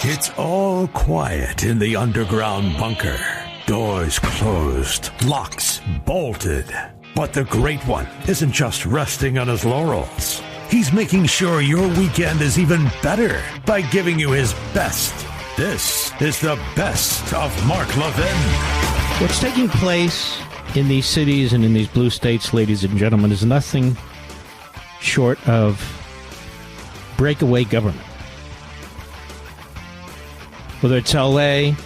It's all quiet in the underground bunker. Doors closed, locks bolted. But the Great One isn't just resting on his laurels. He's making sure your weekend is even better by giving you his best. This is the best of Mark Levin. What's taking place in these cities and in these blue states, ladies and gentlemen, is nothing short of breakaway government. Whether it's L.A.,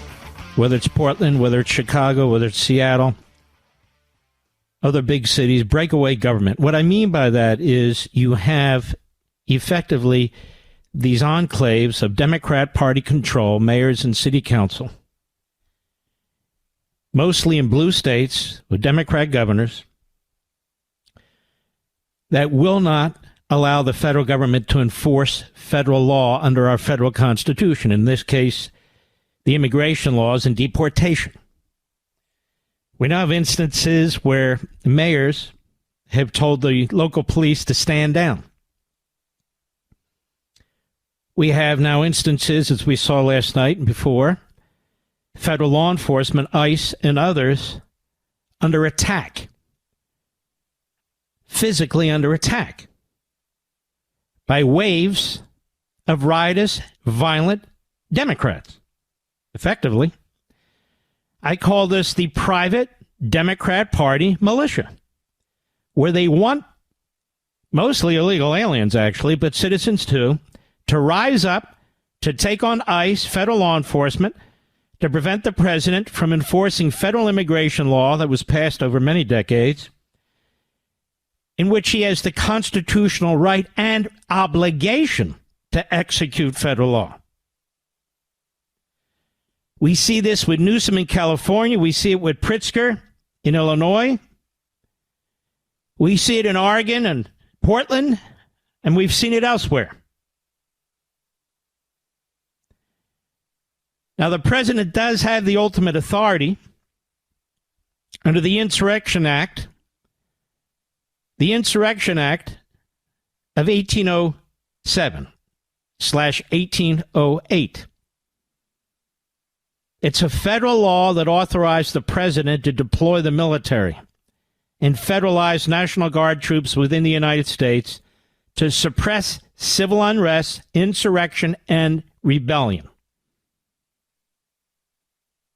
whether it's Portland, whether it's Chicago, whether it's Seattle, other big cities, breakaway government. What I mean by that is you have effectively these enclaves of Democrat Party control, mayors and city council, mostly in blue states with Democrat governors, that will not allow the federal government to enforce federal law under our federal Constitution, in this case, the immigration laws and deportation. We now have instances where mayors have told the local police to stand down. We have now instances, as we saw last night and before, federal law enforcement, ICE, and others under attack, physically under attack, by waves of riotous, violent Democrats. Effectively, I call this the private Democrat Party militia, where they want mostly illegal aliens, actually, but citizens too, to rise up, to take on ICE, federal law enforcement, to prevent the president from enforcing federal immigration law that was passed over many decades, in which he has the constitutional right and obligation to execute federal law. We see this with Newsom in California. We see it with Pritzker in Illinois. We see it in Oregon and Portland, and we've seen it elsewhere. Now, the president does have the ultimate authority under the Insurrection Act. The Insurrection Act of 1807/1808. It's a federal law that authorized the president to deploy the military and federalize National Guard troops within the United States to suppress civil unrest, insurrection, and rebellion.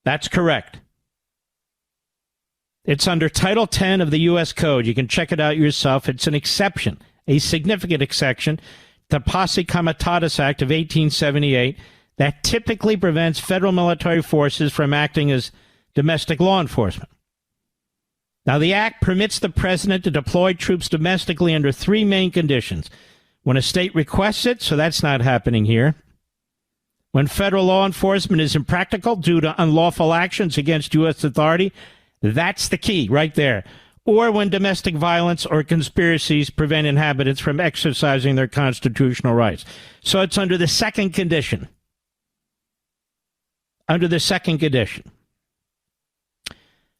That's correct. It's under Title 10 of the U.S. Code. You can check it out yourself. It's an exception, a significant exception, to Posse Comitatus Act of 1878, that typically prevents federal military forces from acting as domestic law enforcement. Now, the act permits the president to deploy troops domestically under three main conditions. When a state requests it, so that's not happening here. When federal law enforcement is impractical due to unlawful actions against U.S. authority, that's the key right there. Or when domestic violence or conspiracies prevent inhabitants from exercising their constitutional rights. So it's under the second condition. Under the second condition.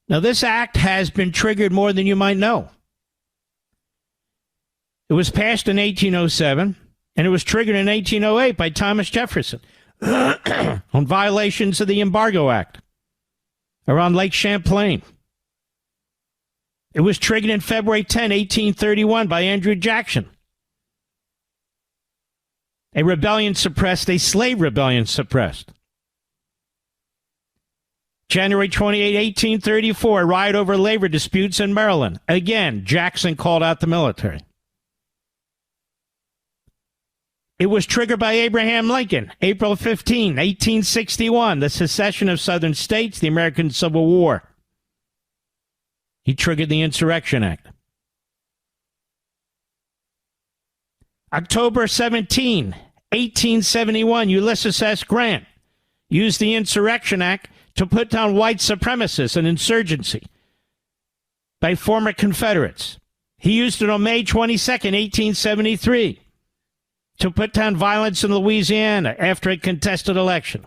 Now, this act has been triggered more than you might know. It was passed in 1807, and it was triggered in 1808 by Thomas Jefferson on violations of the Embargo Act around Lake Champlain. It was triggered in February 10, 1831 by Andrew Jackson. A rebellion suppressed, a slave rebellion suppressed. January 28, 1834, riot over labor disputes in Maryland. Again, Jackson called out the military. It was triggered by Abraham Lincoln, April 15, 1861, the secession of southern states, the American Civil War. He triggered the Insurrection Act. October 17, 1871, Ulysses S. Grant used the Insurrection Act to put down white supremacists and insurgency by former Confederates. He used it on May 22nd, 1873, to put down violence in Louisiana after a contested election.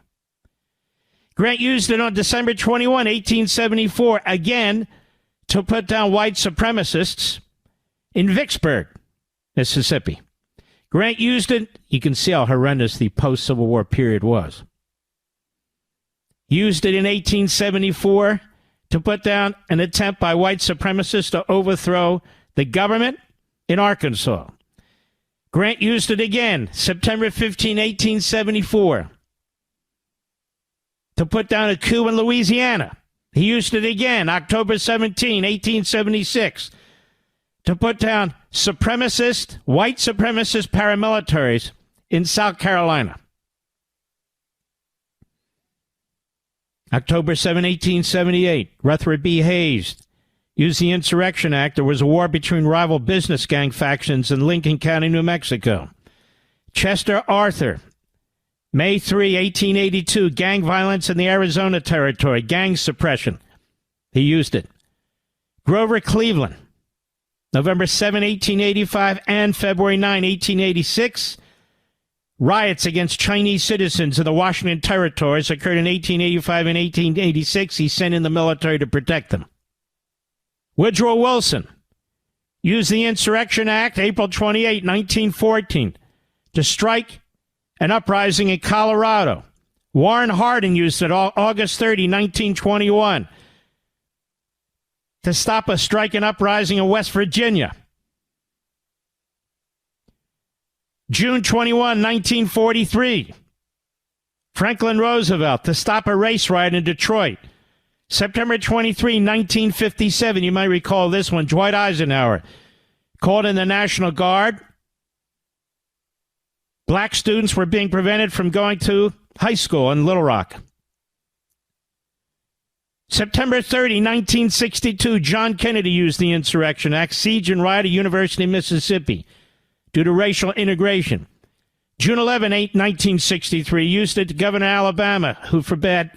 Grant used it on December 21, 1874, again to put down white supremacists in Vicksburg, Mississippi. Grant used it. You can see how horrendous the post-Civil War period was. used it in 1874 to put down an attempt by white supremacists to overthrow the government in Arkansas. Grant used it again, September 15, 1874, to put down a coup in Louisiana. He used it again, October 17, 1876, to put down white supremacist paramilitaries in South Carolina. October 7, 1878, Rutherford B. Hayes used the Insurrection Act. There was a war between rival business gang factions in Lincoln County, New Mexico. Chester Arthur, May 3, 1882, gang violence in the Arizona Territory, gang suppression. He used it. Grover Cleveland, November 7, 1885, and February 9, 1886, riots against Chinese citizens in the Washington territories occurred in 1885 and 1886. He sent in the military to protect them. Woodrow Wilson used the Insurrection Act, April 28, 1914, to strike an uprising in Colorado. Warren Harding used it August 30, 1921, to stop a strike and uprising in West Virginia. June 21, 1943, Franklin Roosevelt to stop a race riot in Detroit. September 23, 1957, you might recall this one, Dwight Eisenhower called in the National Guard. Black students were being prevented from going to high school in Little Rock. September 30, 1962, John Kennedy used the Insurrection Act, siege and riot at University of Mississippi due to racial integration. June 11, 1963, used it to Governor Alabama, who forbade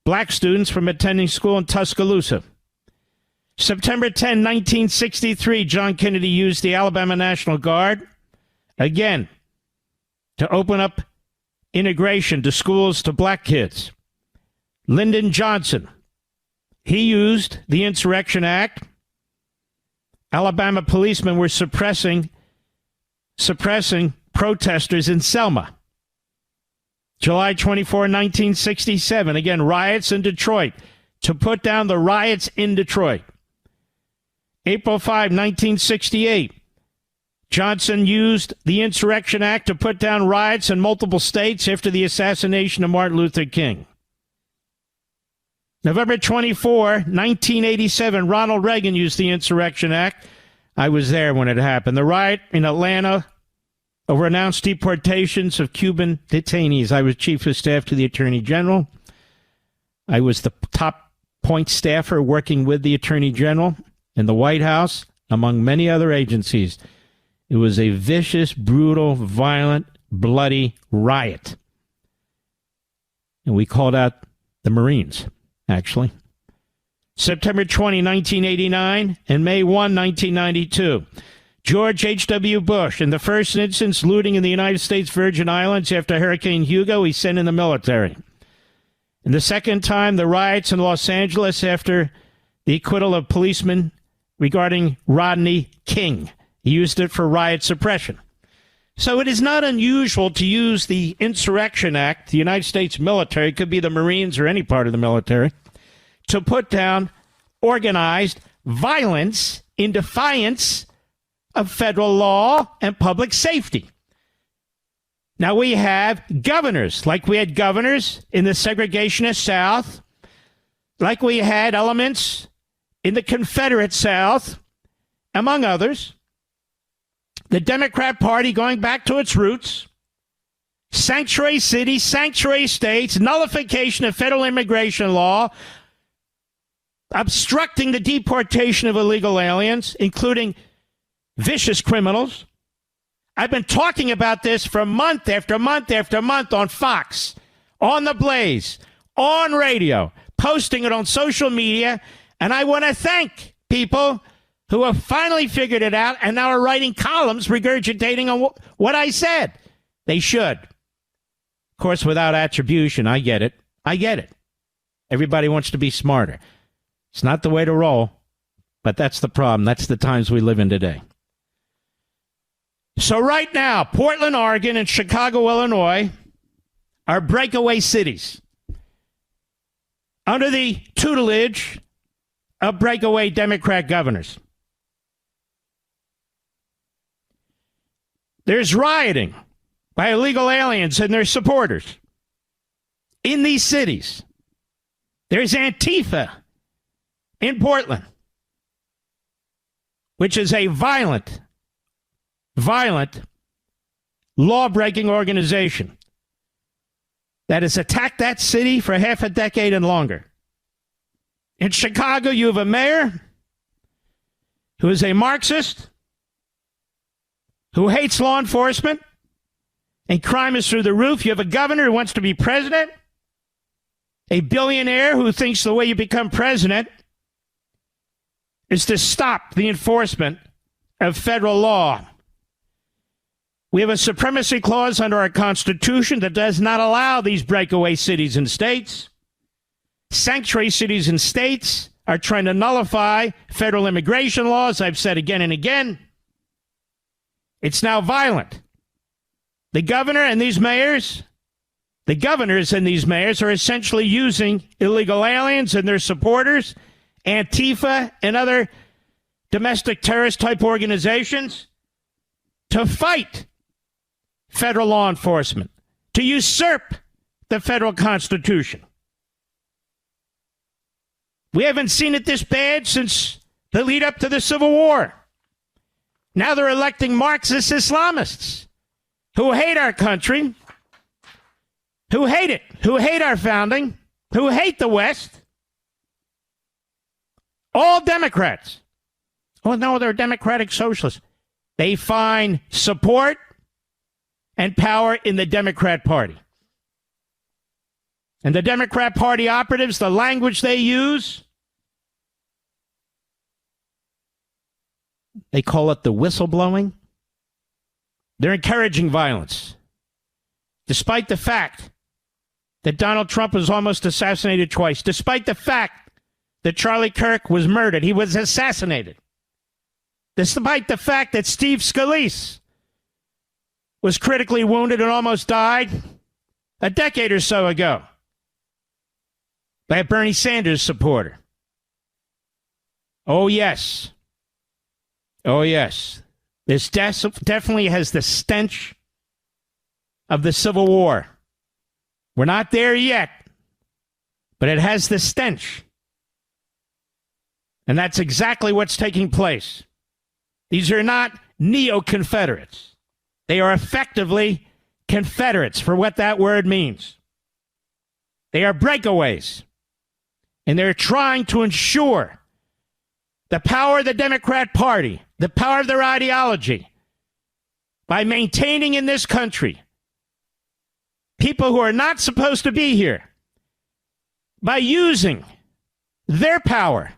black students from attending school in Tuscaloosa. September 10, 1963, John Kennedy used the Alabama National Guard, again, to open up integration to schools to black kids. Lyndon Johnson, he used the Insurrection Act. Alabama policemen were suppressing protesters in Selma. July 24, 1967, again, riots in Detroit, to put down the riots in Detroit. April 5, 1968, Johnson used the Insurrection Act to put down riots in multiple states after the assassination of Martin Luther King. November 24, 1987, Ronald Reagan used the Insurrection Act. I was there when it happened. The riot in Atlanta over announced deportations of Cuban detainees. I was chief of staff to the Attorney General. I was the top point staffer working with the Attorney General in the White House, among many other agencies. It was a vicious, brutal, violent, bloody riot. And we called out the Marines, actually. September 20, 1989, and May 1, 1992. George H.W. Bush, in the first instance, looting in the United States Virgin Islands after Hurricane Hugo, he sent in the military. And the second time, the riots in Los Angeles after the acquittal of policemen regarding Rodney King. He used it for riot suppression. So it is not unusual to use the Insurrection Act, the United States military, it could be the Marines or any part of the military, to put down organized violence in defiance of federal law and public safety. Now we have governors, like we had governors in the segregationist South, like we had elements in the Confederate South, among others. The Democrat Party going back to its roots, sanctuary cities, sanctuary states, nullification of federal immigration law, obstructing the deportation of illegal aliens, including vicious criminals. I've been talking about this for month after month after month on Fox, on The Blaze, on radio, posting it on social media, and I want to thank people who have finally figured it out and now are writing columns regurgitating on what I said. They should. Of course, without attribution, I get it. I get it. Everybody wants to be smarter. It's not the way to roll, but that's the problem. That's the times we live in today. So right now, Portland, Oregon, and Chicago, Illinois are breakaway cities. under the tutelage of breakaway Democrat governors. There's rioting by illegal aliens and their supporters in these cities. There's Antifa in Portland, which is a violent, law-breaking organization that has attacked that city for half a decade and longer. In Chicago, you have a mayor who is a Marxist, who hates law enforcement, and crime is through the roof. You have a governor who wants to be president, a billionaire who thinks the way you become president is to stop the enforcement of federal law. We have a supremacy clause under our Constitution that does not allow these breakaway cities and states. Sanctuary cities and states are trying to nullify federal immigration laws. I've said again and again. It's now violent. The governors and these mayors are essentially using illegal aliens and their supporters, Antifa and other domestic terrorist type organizations, to fight federal law enforcement, to usurp the federal Constitution. We haven't seen it this bad since the lead up to the Civil War. Now they're electing Marxists, Islamists, who hate our country, who hate it, who hate our founding, who hate the West. All Democrats. Oh, no, they're democratic socialists. They find support and power in the Democrat Party. And the Democrat Party operatives, the language they use, they call it the whistleblowing. They're encouraging violence. Despite the fact that Donald Trump was almost assassinated twice, despite the fact that Charlie Kirk was murdered, he was assassinated. Despite the fact that Steve Scalise was critically wounded and almost died a decade or so ago by a Bernie Sanders supporter. Oh, yes. Oh, yes. This definitely has the stench of the Civil War. We're not there yet, but it has the stench. And that's exactly what's taking place. These are not neo-Confederates. They are effectively Confederates for what that word means. They are breakaways. And they're trying to ensure the power of the Democrat Party, the power of their ideology, by maintaining in this country people who are not supposed to be here, by using their power,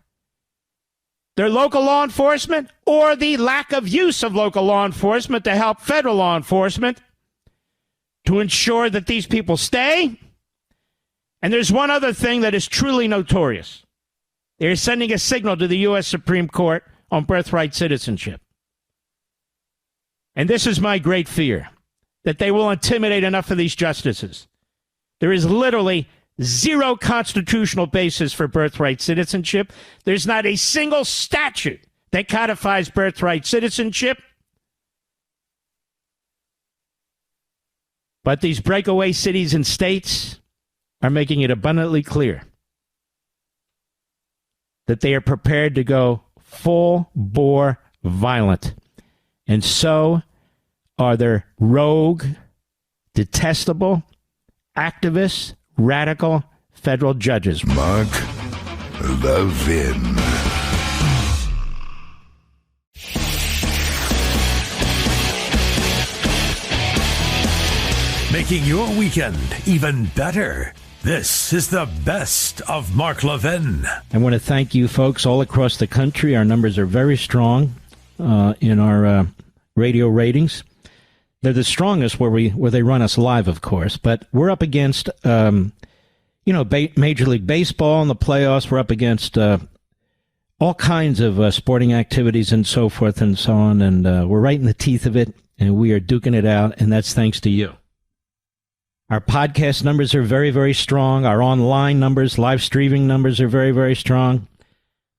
their local law enforcement, or the lack of use of local law enforcement to help federal law enforcement to ensure that these people stay. And there's one other thing that is truly notorious. They're sending a signal to the U.S. Supreme Court on birthright citizenship. And this is my great fear, that they will intimidate enough of these justices. There is literally zero constitutional basis for birthright citizenship. There's not a single statute that codifies birthright citizenship. But these breakaway cities and states are making it abundantly clear that they are prepared to go full-bore violent. And so are their rogue, detestable, activist, radical federal judges. Mark Levin. Making your weekend even better. This is the best of Mark Levin. I want to thank you folks all across the country. Our numbers are very strong in our radio ratings. They're the strongest where they run us live, of course. But we're up against, Major League Baseball in the playoffs. We're up against all kinds of sporting activities and so forth and so on. And we're right in the teeth of it. And we are duking it out. And that's thanks to you. Our podcast numbers are very, very strong. Our online numbers, live streaming numbers are very, very strong.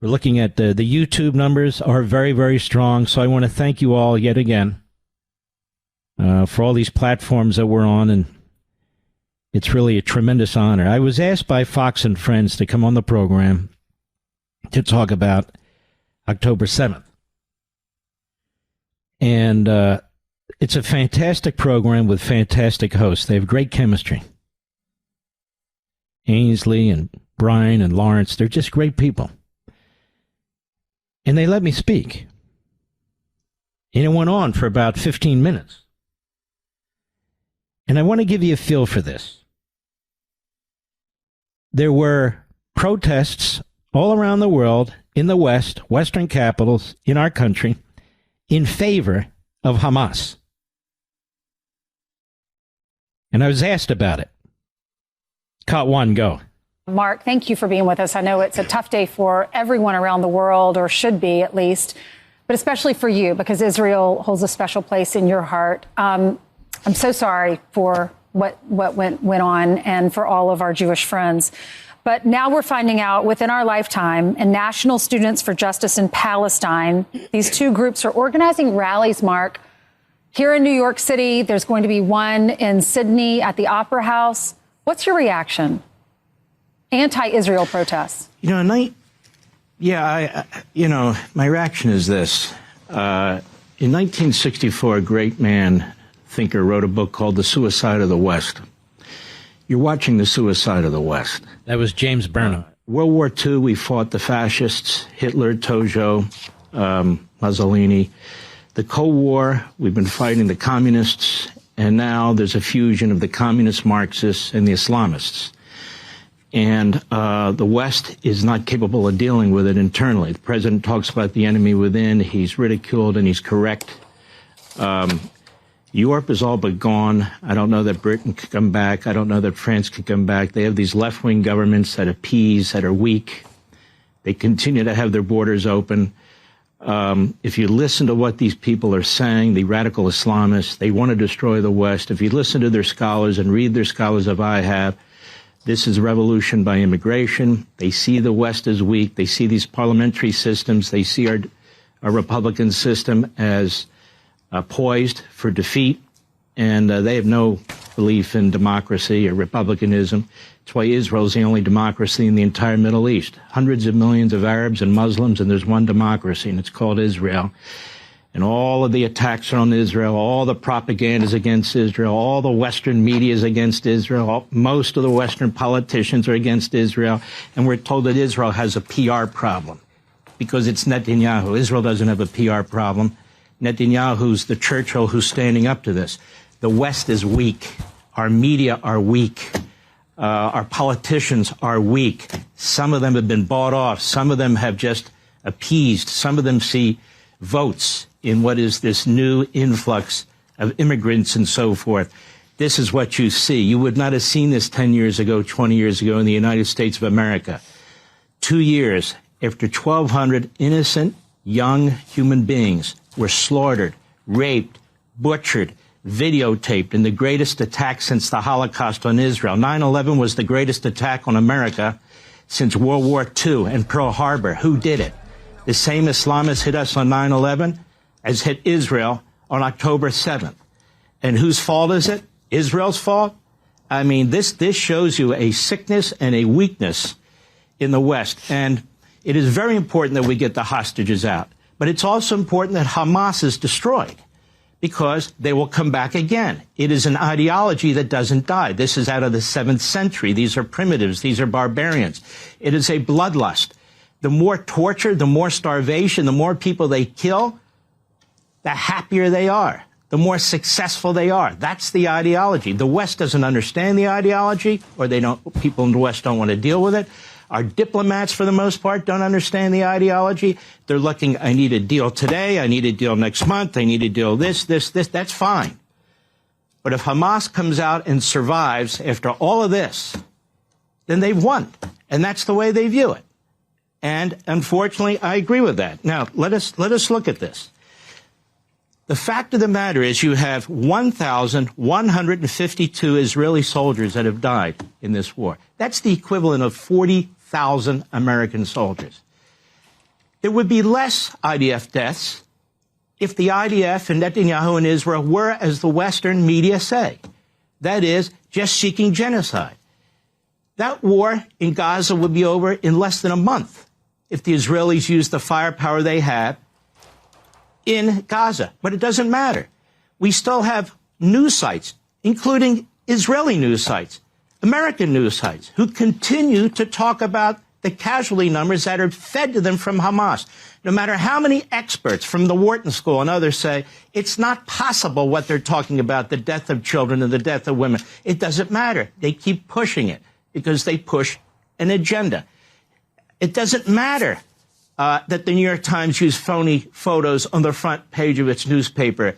We're looking at the YouTube numbers are very, very strong. So I want to thank you all yet again for all these platforms that we're on, and it's really a tremendous honor. I was asked by Fox and Friends to come on the program to talk about October 7th. And it's a fantastic program with fantastic hosts. They have great chemistry. Ainsley and Brian and Lawrence, they're just great people. And they let me speak. And it went on for about 15 minutes. And I want to give you a feel for this. There were protests all around the world, in the West, Western capitals, in our country, in favor of Hamas. And I was asked about it. Cut one, go. Mark, thank you for being with us. I know it's a tough day for everyone around the world, or should be at least, but especially for you, because Israel holds a special place in your heart. I'm so sorry for what went on, and for all of our Jewish friends. But now we're finding out within our lifetime, and National Students for Justice in Palestine, these two groups are organizing rallies, Mark. Here in New York City, there's going to be one in Sydney at the Opera House. What's your reaction? Anti-Israel protests. My reaction is this. In 1964, a great thinker wrote a book called The Suicide of the West. You're watching the suicide of the West. That was James Burnham. World War II, we fought the fascists, Hitler, Tojo, Mussolini. The Cold War, we've been fighting the communists, and now there's a fusion of the communist Marxists and the Islamists. And the West is not capable of dealing with it internally. The president talks about the enemy within. He's ridiculed, and he's correct. Europe is all but gone. I don't know that Britain could come back. I don't know that France could come back. They have these left-wing governments that appease, that are weak. They continue to have their borders open. If you listen to what these people are saying, the radical Islamists, they want to destroy the West. If you listen to their scholars and read their scholars as I have, this is revolution by immigration. They see the West as weak. They see these parliamentary systems. They see our Republican system as poised for defeat, and they have no belief in democracy or republicanism. That's why Israel is the only democracy in the entire Middle East. Hundreds of millions of Arabs and Muslims, and there's one democracy, and it's called Israel. And all of the attacks are on Israel, all the propaganda is against Israel, all the Western media is against Israel, most of the Western politicians are against Israel, and we're told that Israel has a PR problem because it's Netanyahu. Israel doesn't have a PR problem. Netanyahu's the Churchill who's standing up to this. The West is weak. Our media are weak. Our politicians are weak. Some of them have been bought off. Some of them have just appeased. Some of them see votes in what is this new influx of immigrants and so forth. This is what you see. You would not have seen this 10 years ago, 20 years ago in the United States of America. 2 years after 1,200 innocent young human beings were slaughtered, raped, butchered, videotaped in the greatest attack since the Holocaust on Israel. 9/11 was the greatest attack on America since World War II and Pearl Harbor. Who did it? The same Islamists hit us on 9/11 as hit Israel on October 7th. And whose fault is it? Israel's fault? I mean, this shows you a sickness and a weakness in the West. And it is very important that we get the hostages out. But it's also important that Hamas is destroyed, because they will come back again. It is an ideology that doesn't die. This is out of the 7th century. These are primitives. These are barbarians. It is a bloodlust. The more torture, the more starvation, the more people they kill, the happier they are, the more successful they are. That's the ideology. The West doesn't understand the ideology, or people in the West don't want to deal with it. Our diplomats, for the most part, don't understand the ideology. They're looking, I need a deal today, I need a deal next month, I need a deal this. That's fine. But if Hamas comes out and survives after all of this, then they've won. And that's the way they view it. And unfortunately, I agree with that. Now, let us look at this. The fact of the matter is you have 1,152 Israeli soldiers that have died in this war. That's the equivalent of 40,000 American soldiers. There would be less IDF deaths if the IDF and Netanyahu and Israel were, as the Western media say, that is, just seeking genocide. That war in Gaza would be over in less than a month if the Israelis used the firepower they have in Gaza. But it doesn't matter. We still have news sites, including Israeli news sites, American news sites, who continue to talk about the casualty numbers that are fed to them from Hamas. No matter how many experts from the Wharton School and others say it's not possible what they're talking about, the death of children and the death of women. It doesn't matter. They keep pushing it because they push an agenda. It doesn't matter that the New York Times used phony photos on the front page of its newspaper.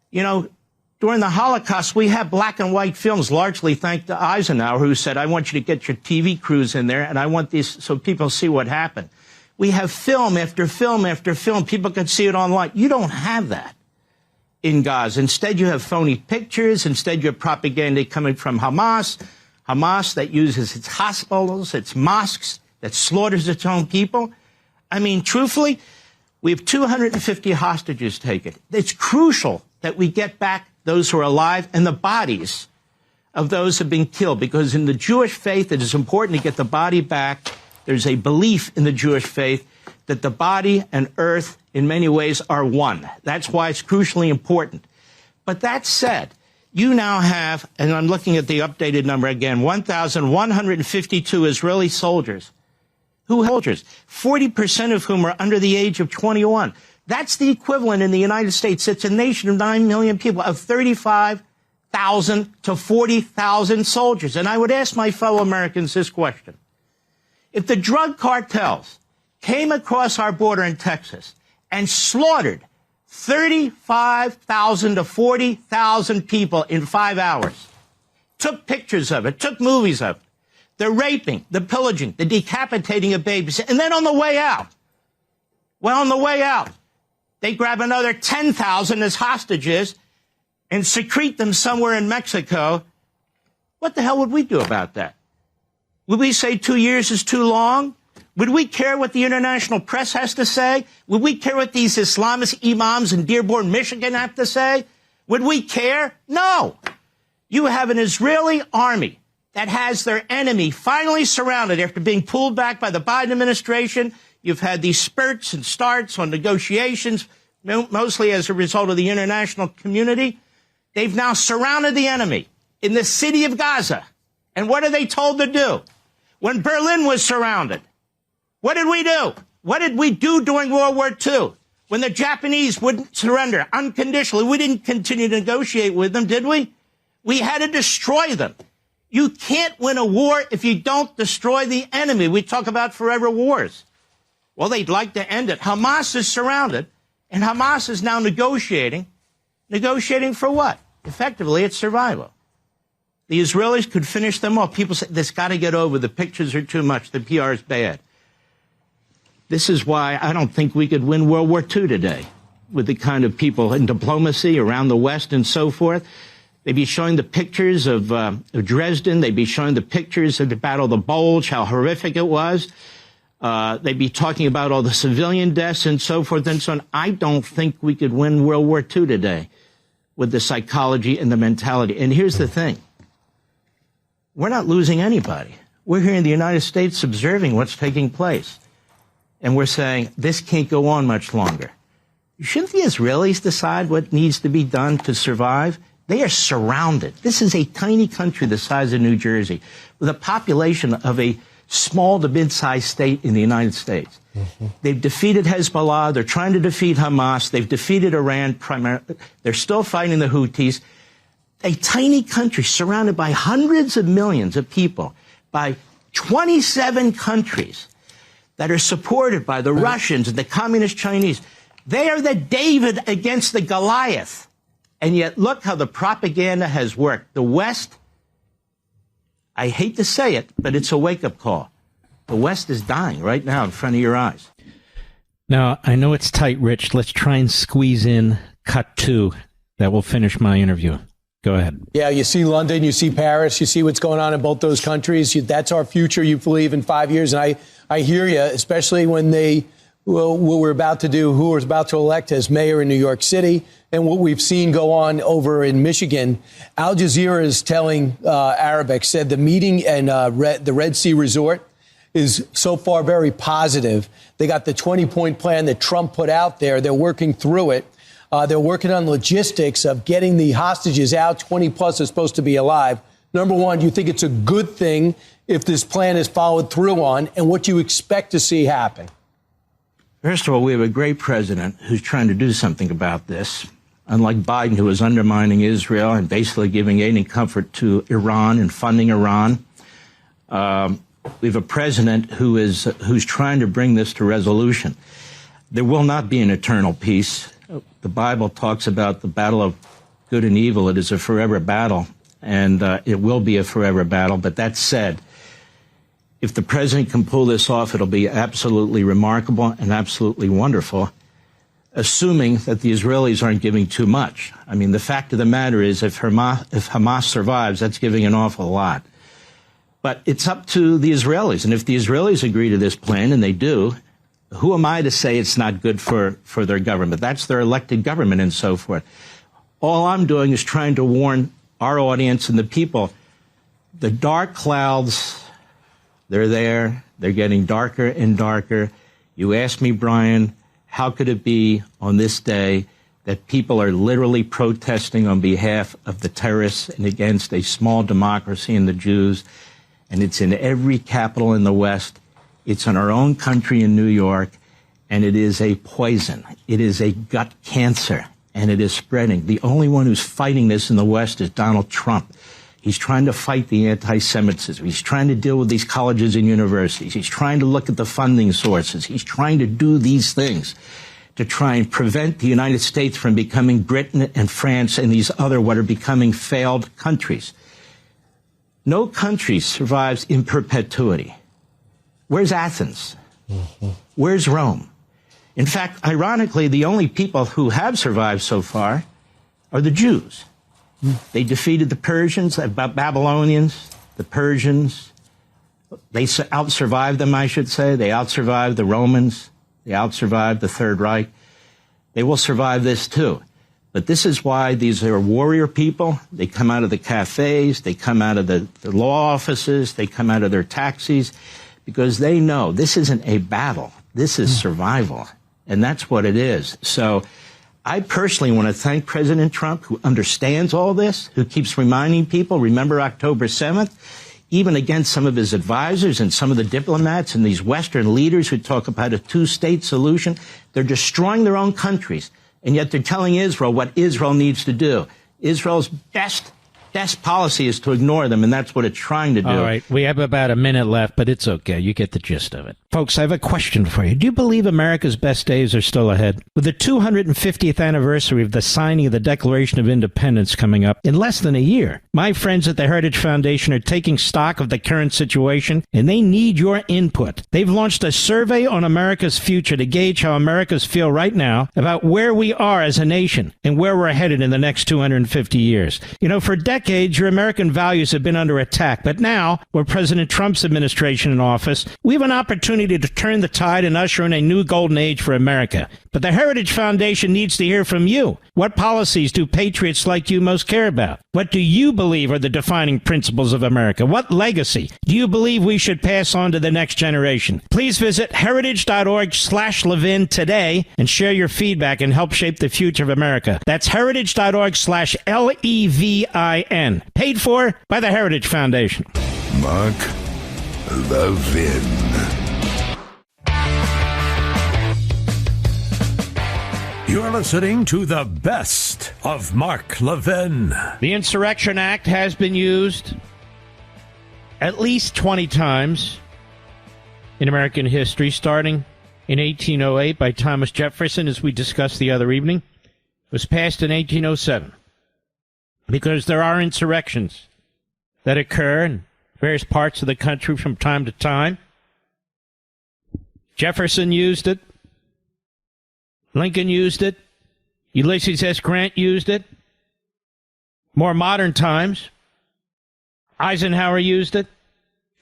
You know, during the Holocaust, we had black and white films, largely thanks to Eisenhower, who said, I want you to get your TV crews in there, and I want these so people see what happened. We have film after film after film. People can see it online. You don't have that in Gaza. Instead, you have phony pictures. Instead, you have propaganda coming from Hamas that uses its hospitals, its mosques, that slaughters its own people. I mean, truthfully, we have 250 hostages taken. It's crucial that we get back those who are alive and the bodies of those who have been killed, because in the Jewish faith, it is important to get the body back. There's a belief in the Jewish faith that the body and earth, in many ways, are one. That's why it's crucially important. But that said, you now have, and I'm looking at the updated number again, 1,152 Israeli soldiers. 40% of whom are under the age of 21. That's the equivalent in the United States. It's a nation of 9 million people, of 35,000 to 40,000 soldiers. And I would ask my fellow Americans this question. If the drug cartels came across our border in Texas and slaughtered 35,000 to 40,000 people in 5 hours, took pictures of it, took movies of it, the raping, the pillaging, the decapitating of babies, and then on the way out, they grab another 10,000 as hostages and secrete them somewhere in Mexico. What the hell would we do about that? Would we say 2 years is too long? Would we care what the international press has to say? Would we care what these Islamist imams in Dearborn, Michigan have to say? Would we care? No. You have an Israeli army that has their enemy finally surrounded after being pulled back by the Biden administration. You've had these spurts and starts on negotiations, mostly as a result of the international community. They've now surrounded the enemy in the city of Gaza. And what are they told to do? When Berlin was surrounded, what did we do? What did we do during World War II? When the Japanese wouldn't surrender unconditionally, we didn't continue to negotiate with them, did we? We had to destroy them. You can't win a war if you don't destroy the enemy. We talk about forever wars. Well, they'd like to end it. Hamas is surrounded, and Hamas is now negotiating. Negotiating for what? Effectively, it's survival. The Israelis could finish them off. People say, this got to get over. The pictures are too much. The PR is bad. This is why I don't think we could win World War II today with the kind of people in diplomacy around the West and so forth. They'd be showing the pictures of Dresden. They'd be showing the pictures of the Battle of the Bulge, how horrific it was. They'd be talking about all the civilian deaths and so forth and so on. I don't think we could win World War II today with the psychology and the mentality. And here's the thing. We're not losing anybody. We're here in the United States observing what's taking place. And we're saying this can't go on much longer. Shouldn't the Israelis decide what needs to be done to survive? They are surrounded. This is a tiny country the size of New Jersey with a population of a small to mid-sized state in the United States. Mm-hmm. They've defeated Hezbollah. They're trying to defeat Hamas. They've defeated Iran primarily. They're still fighting the Houthis. A tiny country surrounded by hundreds of millions of people, by 27 countries that are supported by the Russians and the communist Chinese. They are the David against the Goliath. And yet, look how the propaganda has worked. The West, I hate to say it, but it's a wake-up call. The West is dying right now in front of your eyes. Now, I know it's tight, Rich. Let's try and squeeze in cut 2 that will finish my interview. Go ahead. Yeah, you see London, you see Paris, you see what's going on in both those countries. That's our future, you believe, in 5 years. And I hear you, especially when what we're about to do, who we're about to elect as mayor in New York City, and what we've seen go on over in Michigan. Al Jazeera is telling Arabic, said the meeting and the Red Sea resort is so far very positive. They got the 20-point plan that Trump put out there. They're working through it. They're working on logistics of getting the hostages out. 20 plus are supposed to be alive. Number one, do you think it's a good thing if this plan is followed through on, and what do you expect to see happen? First of all, we have a great president who's trying to do something about this. Unlike Biden, who is undermining Israel and basically giving aid and comfort to Iran and funding Iran, we have a president who's trying to bring this to resolution. There will not be an eternal peace. The Bible talks about the battle of good and evil. It is a forever battle, and it will be a forever battle. But that said, if the president can pull this off, it'll be absolutely remarkable and absolutely wonderful, assuming that the Israelis aren't giving too much. I mean, the fact of the matter is, if Hamas survives, that's giving an awful lot. But it's up to the Israelis. And if the Israelis agree to this plan, and they do, who am I to say it's not good for their government? That's their elected government and so forth. All I'm doing is trying to warn our audience and the people. The dark clouds, they're there. They're getting darker and darker. You asked me, Brian, how could it be on this day that people are literally protesting on behalf of the terrorists and against a small democracy and the Jews? And it's in every capital in the West. It's in our own country in New York, and it is a poison. It is a gut cancer, and it is spreading. The only one who's fighting this in the West is Donald Trump. He's trying to fight the anti-Semitism. He's trying to deal with these colleges and universities. He's trying to look at the funding sources. He's trying to do these things to try and prevent the United States from becoming Britain and France and these other what are becoming failed countries. No country survives in perpetuity. Where's Athens? Where's Rome? In fact, ironically, the only people who have survived so far are the Jews. They defeated the Persians, the Babylonians, the Persians. They out-survived them, I should say. They out-survived the Romans. They out-survived the Third Reich. They will survive this too. But this is why these are warrior people. They come out of the cafes. They come out of the law offices. They come out of their taxis because they know this isn't a battle. This is survival. And that's what it is. So I personally want to thank President Trump, who understands all this, who keeps reminding people, remember October 7th, even against some of his advisors and some of the diplomats and these Western leaders who talk about a two-state solution. They're destroying their own countries, and yet they're telling Israel what Israel needs to do. Israel's best policy is to ignore them, and that's what it's trying to do. All right, we have about a minute left, but it's okay. You get the gist of it. Folks, I have a question for you. Do you believe America's best days are still ahead? With the 250th anniversary of the signing of the Declaration of Independence coming up in less than a year, my friends at the Heritage Foundation are taking stock of the current situation, and they need your input. They've launched a survey on America's future to gauge how Americans feel right now about where we are as a nation and where we're headed in the next 250 years. You know, for decades, your American values have been under attack, but now, with President Trump's administration in office, we have an opportunity to turn the tide and usher in a new golden age for America. But the Heritage Foundation needs to hear from you. What policies do patriots like you most care about? What do you believe are the defining principles of America? What legacy do you believe we should pass on to the next generation? Please visit heritage.org/Levin today and share your feedback and help shape the future of America. That's heritage.org/LEVIN. Paid for by the Heritage Foundation. Mark Levin. You're listening to the best of Mark Levin. The Insurrection Act has been used at least 20 times in American history, starting in 1808 by Thomas Jefferson, as we discussed the other evening. It was passed in 1807 because there are insurrections that occur in various parts of the country from time to time. Jefferson used it. Lincoln used it. Ulysses S. Grant used it. More modern times, Eisenhower used it.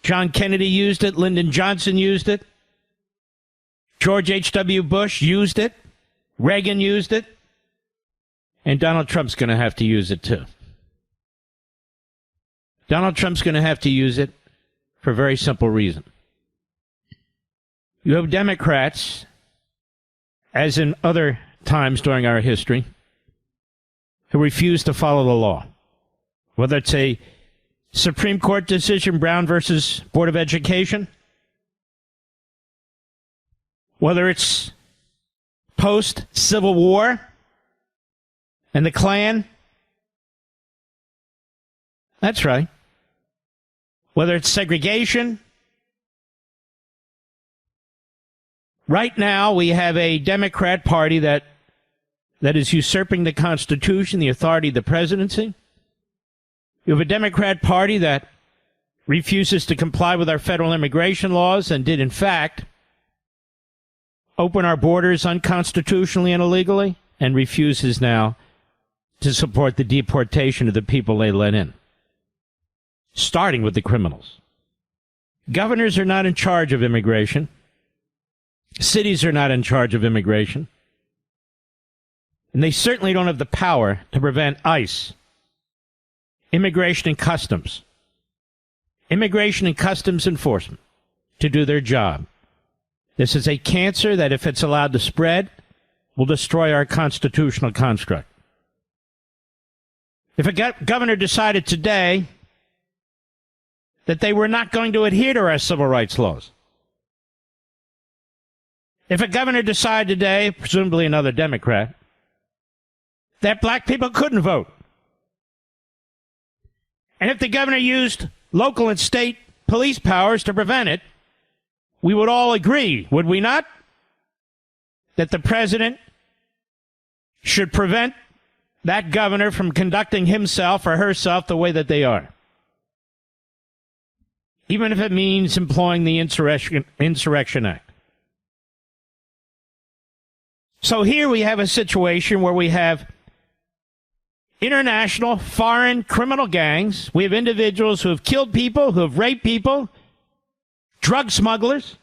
John Kennedy used it. Lyndon Johnson used it. George H.W. Bush used it. Reagan used it. And Donald Trump's going to have to use it too. Donald Trump's going to have to use it for a very simple reason. You have Democrats, as in other times during our history, who refuse to follow the law. Whether it's a Supreme Court decision, Brown versus Board of Education, whether it's post-Civil War and the Klan, that's right. Whether it's segregation, right now we have a Democrat Party that is usurping the Constitution, the authority of the presidency. You have a Democrat Party that refuses to comply with our federal immigration laws and did, in fact, open our borders unconstitutionally and illegally, and refuses now to support the deportation of the people they let in, starting with the criminals. Governors are not in charge of immigration. Cities are not in charge of immigration. And they certainly don't have the power to prevent ICE, Immigration and Customs Enforcement, to do their job. This is a cancer that, if it's allowed to spread, will destroy our constitutional construct. If a governor decided today that they were not going to adhere to our civil rights laws, if a governor decided today, presumably another Democrat, that black people couldn't vote, and if the governor used local and state police powers to prevent it, we would all agree, would we not, that the president should prevent that governor from conducting himself or herself the way that they are, even if it means employing the Insurrection Act. So here we have a situation where we have international foreign criminal gangs. We have individuals who have killed people, who have raped people, drug smugglers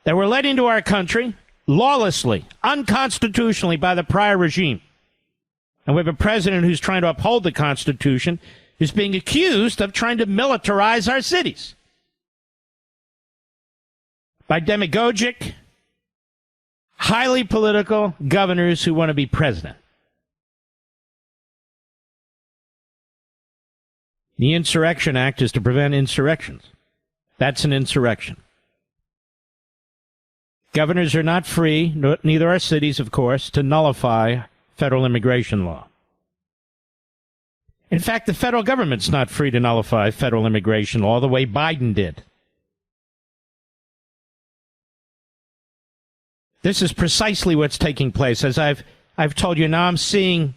that were let into our country lawlessly, unconstitutionally by the prior regime. And we have a president who's trying to uphold the Constitution, who's being accused of trying to militarize our cities by demagogic, highly political governors who want to be president. The Insurrection Act is to prevent insurrections. That's an insurrection. Governors are not free, neither are cities, of course, to nullify federal immigration law. In fact, the federal government's not free to nullify federal immigration law the way Biden did. This is precisely what's taking place. As I've told you now, I'm seeing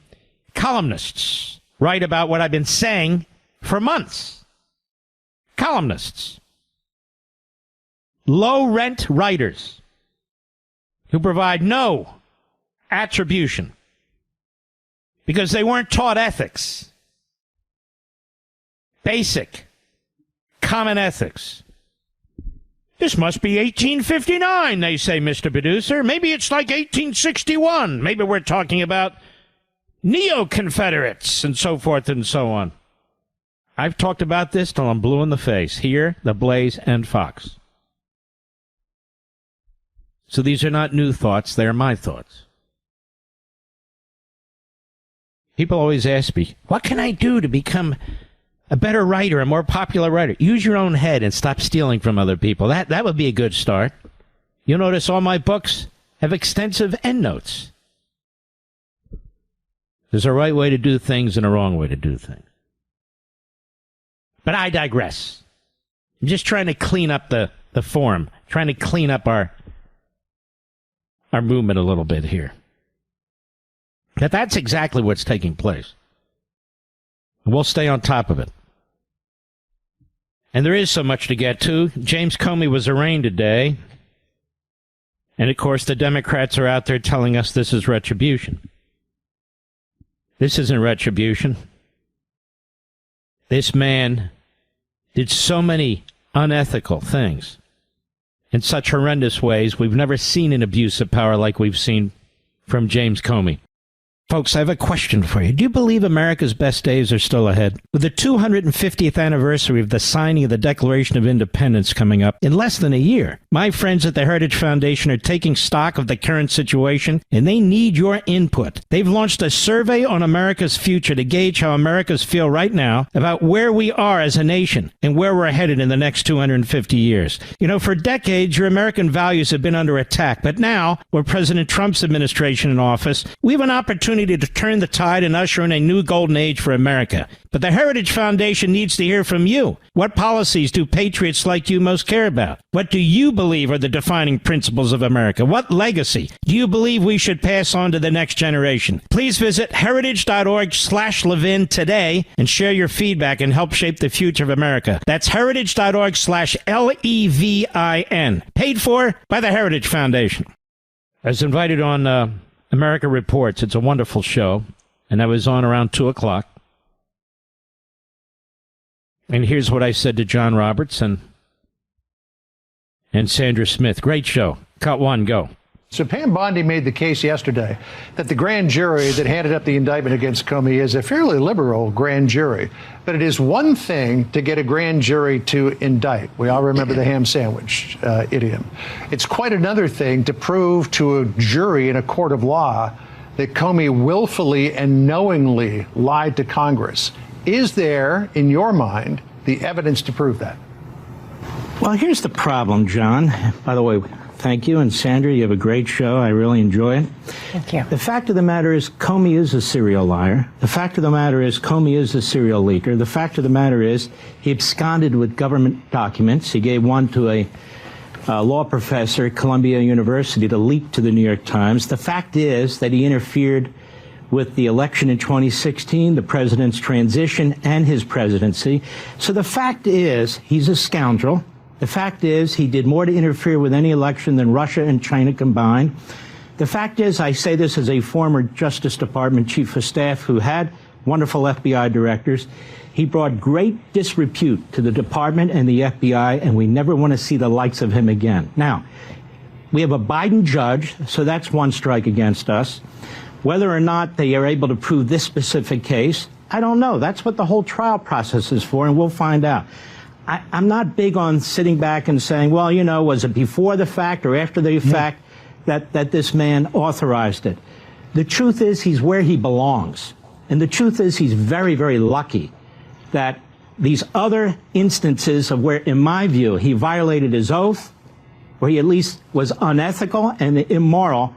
columnists write about what I've been saying for months. Columnists. Low-rent writers who provide no attribution because they weren't taught ethics. Basic, common ethics. This must be 1859, they say, Mr. Producer. Maybe it's like 1861. Maybe we're talking about neo-Confederates and so forth and so on. I've talked about this till I'm blue in the face. Here, The Blaze and Fox. So these are not new thoughts. They are my thoughts. People always ask me, what can I do to become a better writer, a more popular writer? Use your own head and stop stealing from other people. That would be a good start. You'll notice all my books have extensive endnotes. There's a right way to do things and a wrong way to do things. But I digress. I'm just trying to clean up the form, trying to clean up our movement a little bit here. But that's exactly what's taking place. We'll stay on top of it. And there is so much to get to. James Comey was arraigned today. And, of course, the Democrats are out there telling us this is retribution. This isn't retribution. This man did so many unethical things in such horrendous ways. We've never seen an abuse of power like we've seen from James Comey. Folks, I have a question for you. Do you believe America's best days are still ahead? With the 250th anniversary of the signing of the Declaration of Independence coming up in less than a year, my friends at the Heritage Foundation are taking stock of the current situation, and they need your input. They've launched a survey on America's future to gauge how Americans feel right now about where we are as a nation and where we're headed in the next 250 years. You know, for decades, your American values have been under attack, but now, with President Trump's administration in office, we have an opportunity to turn the tide and usher in a new golden age for America. But the Heritage Foundation needs to hear from you. What policies do patriots like you most care about? What do you believe are the defining principles of America? What legacy do you believe we should pass on to the next generation? Please visit heritage.org/Levin today and share your feedback and help shape the future of America. That's heritage.org/LEVIN. Paid for by the Heritage Foundation. I was invited on America Reports. It's a wonderful show, and I was on around 2 o'clock. And here's what I said to John Roberts and Sandra Smith. Great show. Cut one, go. So Pam Bondi made the case yesterday that the grand jury that handed up the indictment against Comey is a fairly liberal grand jury. But it is one thing to get a grand jury to indict. We all remember the ham sandwich idiom. It's quite another thing to prove to a jury in a court of law that Comey willfully and knowingly lied to Congress. Is there, in your mind, the evidence to prove that? Well, here's the problem, John. By the way, thank you. And Sandra, you have a great show. I really enjoy it. Thank you. The fact of the matter is Comey is a serial liar. The fact of the matter is Comey is a serial leaker. The fact of the matter is he absconded with government documents. He gave one to a law professor at Columbia University to leak to the New York Times. The fact is that he interfered with the election in 2016, the president's transition, and his presidency. So the fact is he's a scoundrel. The fact is he did more to interfere with any election than Russia and China combined. The fact is, I say this as a former Justice Department chief of staff who had wonderful FBI directors, he brought great disrepute to the department and the FBI, and we never want to see the likes of him again. Now, we have a Biden judge, so that's one strike against us. Whether or not they are able to prove this specific case, I don't know. That's what the whole trial process is for, and we'll find out. I'm not big on sitting back and saying, well, you know, was it before the fact or after the fact that this man authorized it? The truth is he's where he belongs. And the truth is he's very, very lucky that these other instances of where, in my view, he violated his oath, or he at least was unethical and immoral,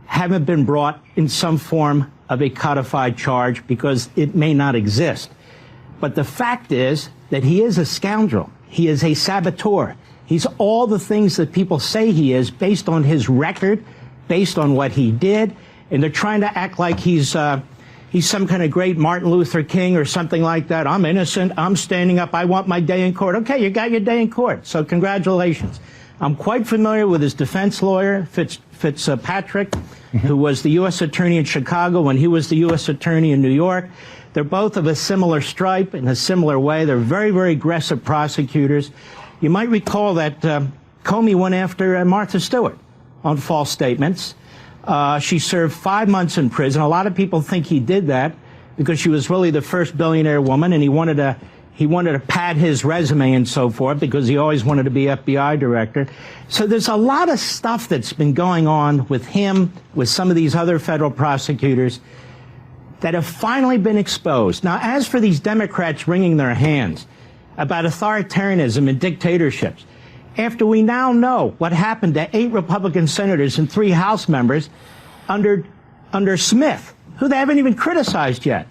haven't been brought in some form of a codified charge because it may not exist. But the fact is that he is a scoundrel. He is a saboteur. He's all the things that people say he is based on his record, based on what he did. And they're trying to act like he's some kind of great Martin Luther King or something like that. I'm innocent. I'm standing up. I want my day in court. Okay, you got your day in court. So congratulations. I'm quite familiar with his defense lawyer, Fitzpatrick, who was the U.S. attorney in Chicago when he was the U.S. attorney in New York. They're both of a similar stripe in a similar way. They're very, very aggressive prosecutors. You might recall that Comey went after Martha Stewart on false statements. She served 5 months in prison. A lot of people think he did that because she was really the first billionaire woman, and he wanted to pad his resume and so forth because he always wanted to be FBI director. So there's a lot of stuff that's been going on with him, with some of these other federal prosecutors that have finally been exposed. Now, as for these Democrats wringing their hands about authoritarianism and dictatorships, after we now know what happened to 8 Republican senators and 3 House members under Smith, who they haven't even criticized yet,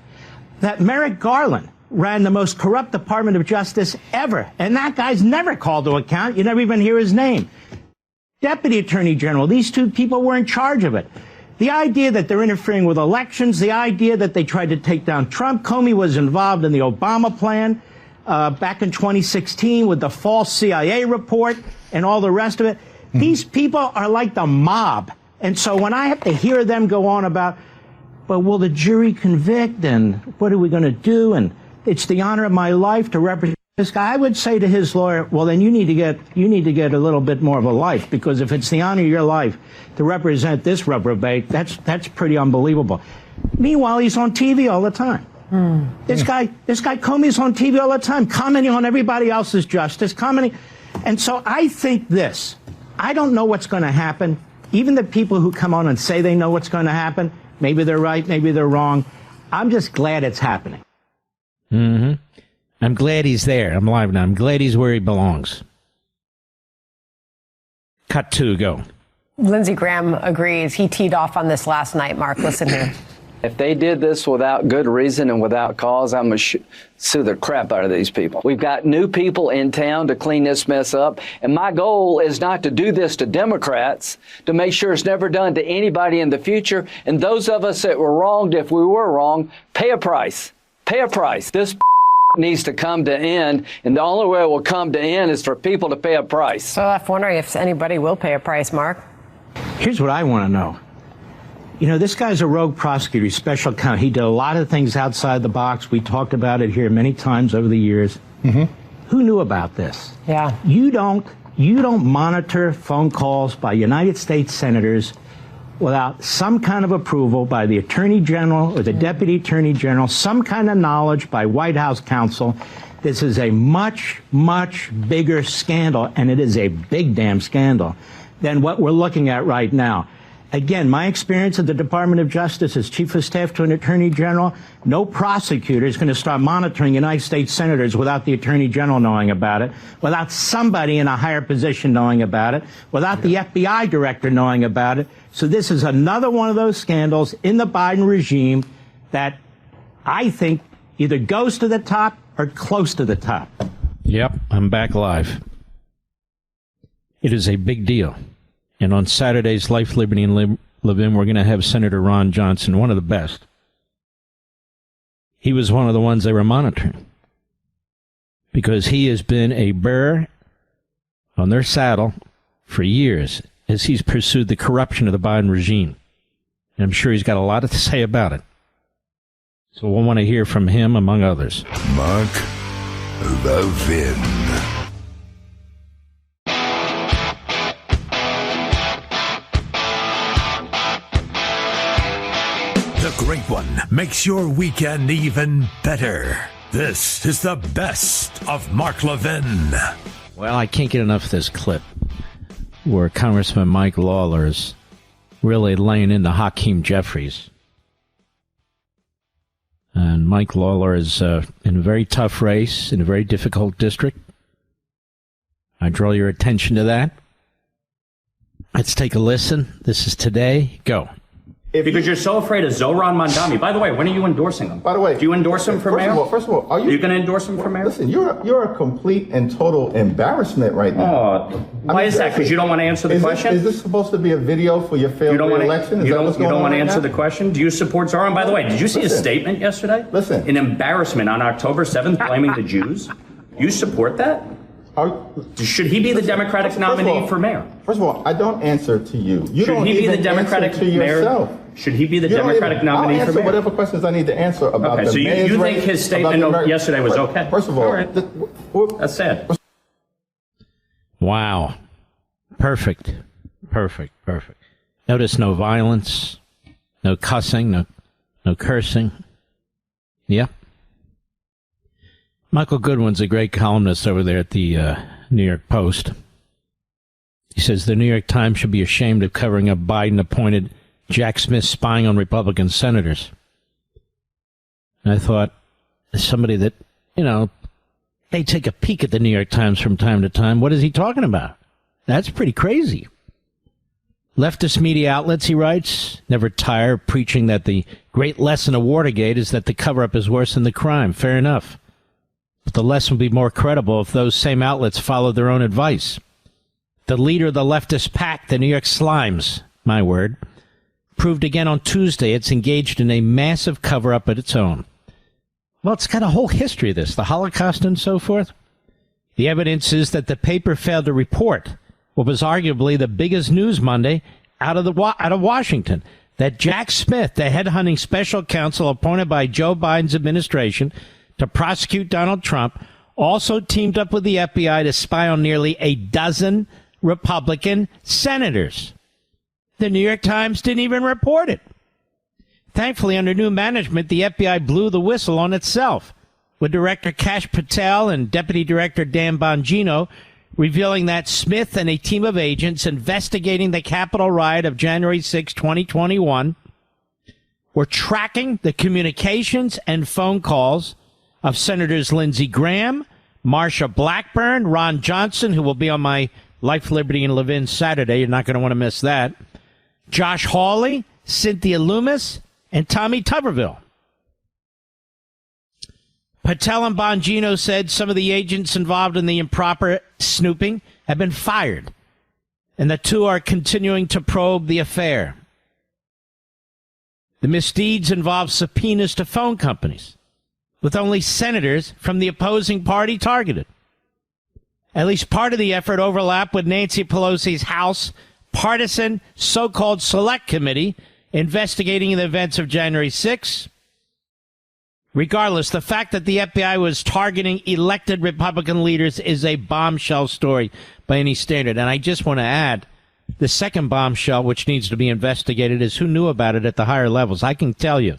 that Merrick Garland ran the most corrupt Department of Justice ever, and that guy's never called to account. You never even hear his name. Deputy Attorney General, these 2 people were in charge of it. The idea that they're interfering with elections, the idea that they tried to take down Trump. Comey was involved in the Obama plan back in 2016 with the false CIA report and all the rest of it. These people are like the mob. And so when I have to hear them go on about, well, will the jury convict, and what are we going to do? And it's the honor of my life to represent this guy. I would say to his lawyer, well, then you need to get a little bit more of a life, because if it's the honor of your life to represent this reprobate, that's pretty unbelievable. Meanwhile, he's on TV all the time. This guy Comey's on TV all the time, commenting on everybody else's justice, commenting. And so I think this. I don't know what's going to happen. Even the people who come on and say they know what's going to happen, maybe they're right, maybe they're wrong. I'm just glad it's happening. Mm-hmm. I'm glad he's there. I'm live now. I'm glad he's where he belongs. Cut 2, go. Lindsey Graham agrees. He teed off on this last night. Mark, listen here. If they did this without good reason and without cause, I'm going to sue the crap out of these people. We've got new people in town to clean this mess up. And my goal is not to do this to Democrats, to make sure it's never done to anybody in the future. And those of us that were wronged, if we were wrong, pay a price. Pay a price. This needs to come to end. And the only way it will come to end is for people to pay a price. So I'm wondering if anybody will pay a price, Mark. Here's what I want to know. You know, this guy's a rogue prosecutor, he's special counsel. He did a lot of things outside the box. We talked about it here many times over the years. Mm-hmm. Who knew about this? Yeah. You don't monitor phone calls by United States senators without some kind of approval by the Attorney General or the Deputy Attorney General, some kind of knowledge by White House counsel. This is a much, much bigger scandal, and it is a big damn scandal, than what we're looking at right now. Again, my experience at the Department of Justice as Chief of Staff to an Attorney General, no prosecutor is going to start monitoring United States senators without the Attorney General knowing about it, without somebody in a higher position knowing about it, without the FBI director knowing about it. So this is another one of those scandals in the Biden regime that I think either goes to the top or close to the top. Yep, I'm back live. It is a big deal. And on Saturday's Life, Liberty, and Levin, we're going to have Senator Ron Johnson, one of the best. He was one of the ones they were monitoring because he has been a burr on their saddle for years as he's pursued the corruption of the Biden regime. And I'm sure he's got a lot to say about it. So we'll want to hear from him, among others. Mark Levin. The Great One makes your weekend even better. This is the best of Mark Levin. Well, I can't get enough of this clip where Congressman Mike Lawler is really laying into Hakeem Jeffries. And Mike Lawler is in a very tough race, in a very difficult district. I draw your attention to that. Let's take a listen. This is today. Go. Because you're so afraid of Zohran Mandami. By the way, when are you endorsing him? By the way, do you endorse him for mayor? First of all, are you going to endorse him for mayor? Listen, you're a complete and total embarrassment right now. Why is that? Because you don't want to answer the question? Is this supposed to be a video for your failed re-election? You don't want to answer the question? Do you support Zohran? By the way, did you see his statement yesterday? Listen. An embarrassment on October 7th blaming the Jews? You support that? Should he be the Democratic nominee for mayor? First of all, I don't answer to you. Should he be the Democratic mayor? Should he be the Democratic nominee for mayor? I'll answer whatever questions I need to answer about the mayor's race. So you think his statement yesterday was okay? First of all, that's sad. Wow. Perfect. Notice no violence, no cussing, no cursing. Yep. Michael Goodwin's a great columnist over there at the New York Post. He says the New York Times should be ashamed of covering up Biden-appointed Jack Smith spying on Republican senators. And I thought, as somebody that, they take a peek at the New York Times from time to time. What is he talking about? That's pretty crazy. Leftist media outlets, he writes, never tire of preaching that the great lesson of Watergate is that the cover-up is worse than the crime. Fair enough. But the lesson would be more credible if those same outlets followed their own advice. The leader of the leftist pack, the New York Slimes, my word, proved again on Tuesday it's engaged in a massive cover-up of its own. Well, it's got a whole history of this, the Holocaust and so forth. The evidence is that the paper failed to report what was arguably the biggest news Monday out of Washington, that Jack Smith, the headhunting special counsel appointed by Joe Biden's administration to prosecute Donald Trump, also teamed up with the FBI to spy on nearly a dozen Republican senators. The New York Times didn't even report it. Thankfully, under new management, the FBI blew the whistle on itself, with Director Kash Patel and Deputy Director Dan Bongino revealing that Smith and a team of agents investigating the Capitol riot of January 6, 2021, were tracking the communications and phone calls of Senators Lindsey Graham, Marsha Blackburn, Ron Johnson, who will be on my Life, Liberty, and Levin Saturday. You're not going to want to miss that. Josh Hawley, Cynthia Loomis, and Tommy Tuberville. Patel and Bongino said some of the agents involved in the improper snooping have been fired, and the two are continuing to probe the affair. The misdeeds involve subpoenas to phone companies, with only senators from the opposing party targeted. At least part of the effort overlapped with Nancy Pelosi's House partisan so-called select committee investigating the events of January 6th. Regardless, the fact that the FBI was targeting elected Republican leaders is a bombshell story by any standard. And I just want to add, the second bombshell, which needs to be investigated, is who knew about it at the higher levels. I can tell you,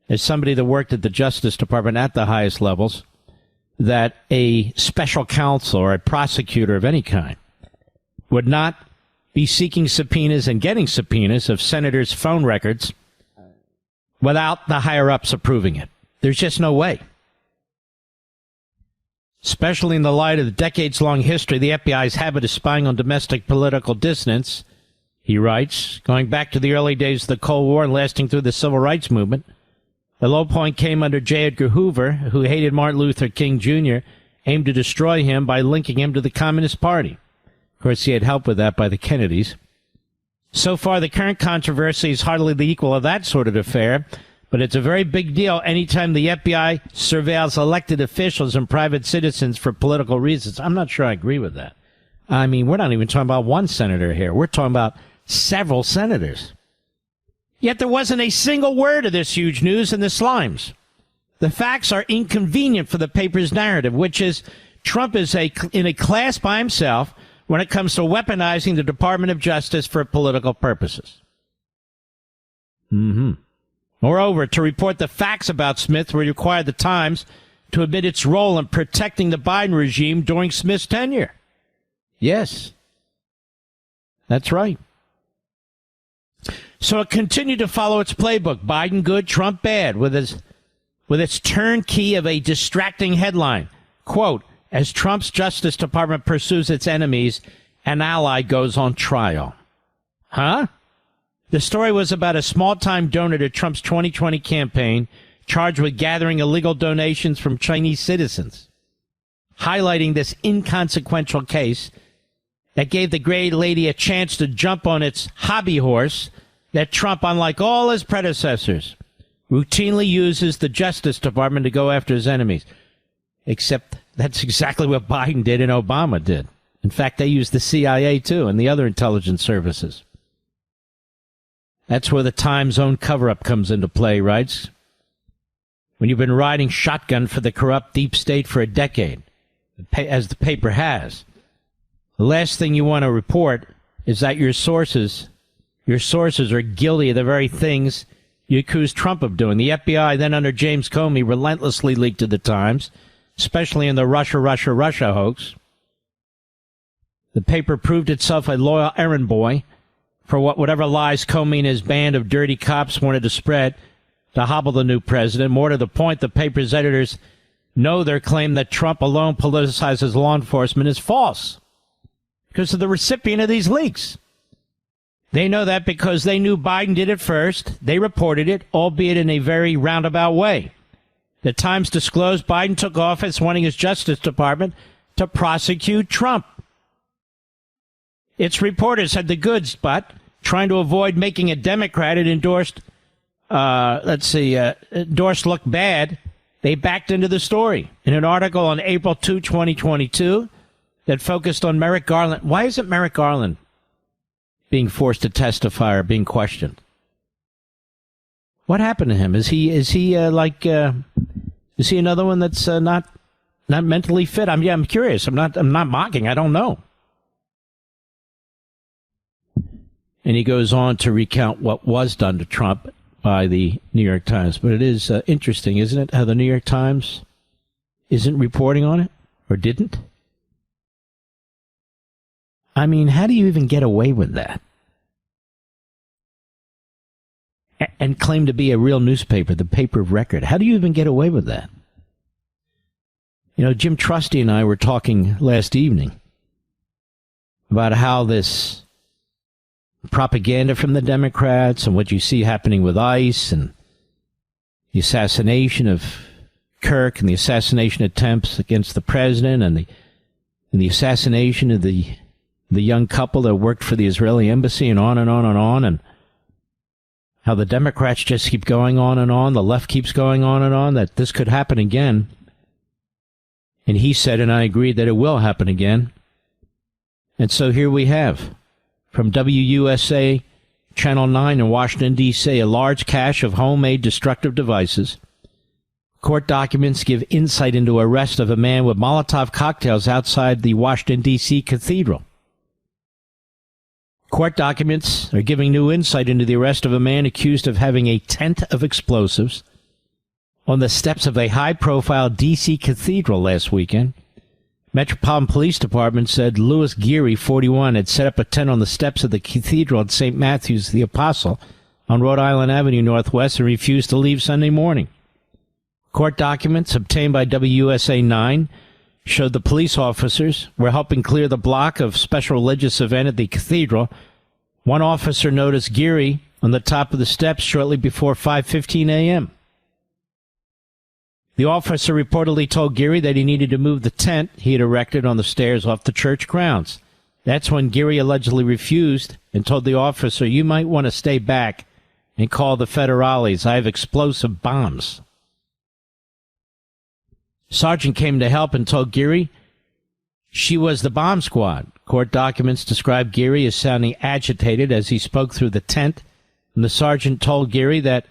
as somebody that worked at the Justice Department at the highest levels, that a special counsel or a prosecutor of any kind would not be seeking subpoenas and getting subpoenas of senators' phone records without the higher-ups approving it. There's just no way. Especially in the light of the decades-long history of the FBI's habit of spying on domestic political dissidents, he writes, going back to the early days of the Cold War and lasting through the Civil Rights Movement. The low point came under J. Edgar Hoover, who hated Martin Luther King Jr., aimed to destroy him by linking him to the Communist Party. Of course, he had help with that by the Kennedys. So far, the current controversy is hardly the equal of that sort of affair, but it's a very big deal anytime the FBI surveils elected officials and private citizens for political reasons. I'm not sure I agree with that. I mean, we're not even talking about one senator here. We're talking about several senators. Yet there wasn't a single word of this huge news in the Slimes. The facts are inconvenient for the paper's narrative, which is Trump is in a class by himself when it comes to weaponizing the Department of Justice for political purposes. Moreover, to report the facts about Smith would require the Times to admit its role in protecting the Biden regime during Smith's tenure. Yes, that's right. So it continued to follow its playbook, Biden good, Trump bad, with its turnkey of a distracting headline. Quote, as Trump's Justice Department pursues its enemies, an ally goes on trial. Huh? The story was about a small-time donor to Trump's 2020 campaign charged with gathering illegal donations from Chinese citizens, highlighting this inconsequential case that gave the great lady a chance to jump on its hobby horse that Trump, unlike all his predecessors, routinely uses the Justice Department to go after his enemies. Except that's exactly what Biden did and Obama did. In fact, they used the CIA, too, and the other intelligence services. That's where the Times' own cover-up comes into play, right? When you've been riding shotgun for the corrupt deep state for a decade, as the paper has, the last thing you want to report is that your sources are guilty of the very things you accuse Trump of doing. The FBI, then under James Comey, relentlessly leaked to the Times, especially in the Russia hoax. The paper proved itself a loyal errand boy for whatever lies Comey and his band of dirty cops wanted to spread to hobble the new president. More to the point, the paper's editors know their claim that Trump alone politicizes law enforcement is false because of the recipient of these leaks. They know that because they knew Biden did it first. They reported it, albeit in a very roundabout way. The Times disclosed Biden took office wanting his Justice Department to prosecute Trump. Its reporters had the goods, but trying to avoid making a Democrat it endorsed look bad, they backed into the story. In an article on April 2, 2022, that focused on Merrick Garland. Why isn't Merrick Garland being forced to testify or being questioned? What happened to him? Is he another one that's not mentally fit? I'm curious. I'm not mocking. I don't know. And he goes on to recount what was done to Trump by the New York Times. But it is interesting, isn't it, how the New York Times isn't reporting on it or didn't? I mean, how do you even get away with that? And claim to be a real newspaper, the paper of record. How do you even get away with that? You know, Jim Trusty and I were talking last evening about how this propaganda from the Democrats and what you see happening with ICE and the assassination of Kirk and the assassination attempts against the president and the assassination of the young couple that worked for the Israeli embassy and on and on and on, and how the Democrats just keep going on and on, the left keeps going on and on, that this could happen again. And he said, and I agree, that it will happen again. And so here we have, from WUSA Channel 9 in Washington, D.C., a large cache of homemade destructive devices. Court documents give insight into arrest of a man with Molotov cocktails outside the Washington, D.C. Cathedral. Court documents are giving new insight into the arrest of a man accused of having a tent of explosives on the steps of a high-profile D.C. cathedral last weekend. Metropolitan Police Department said Louis Geary, 41, had set up a tent on the steps of the cathedral at St. Matthew's the Apostle on Rhode Island Avenue Northwest and refused to leave Sunday morning. Court documents obtained by WUSA 9 showed the police officers were helping clear the block of special religious event at the cathedral. One officer noticed Geary on the top of the steps shortly before 5:15 a.m. The officer reportedly told Geary that he needed to move the tent he had erected on the stairs off the church grounds. That's when Geary allegedly refused and told the officer, "You might want to stay back and call the federales. I have explosive bombs." Sergeant came to help and told Geary she was the bomb squad. Court documents describe Geary as sounding agitated as he spoke through the tent, and the sergeant told Geary that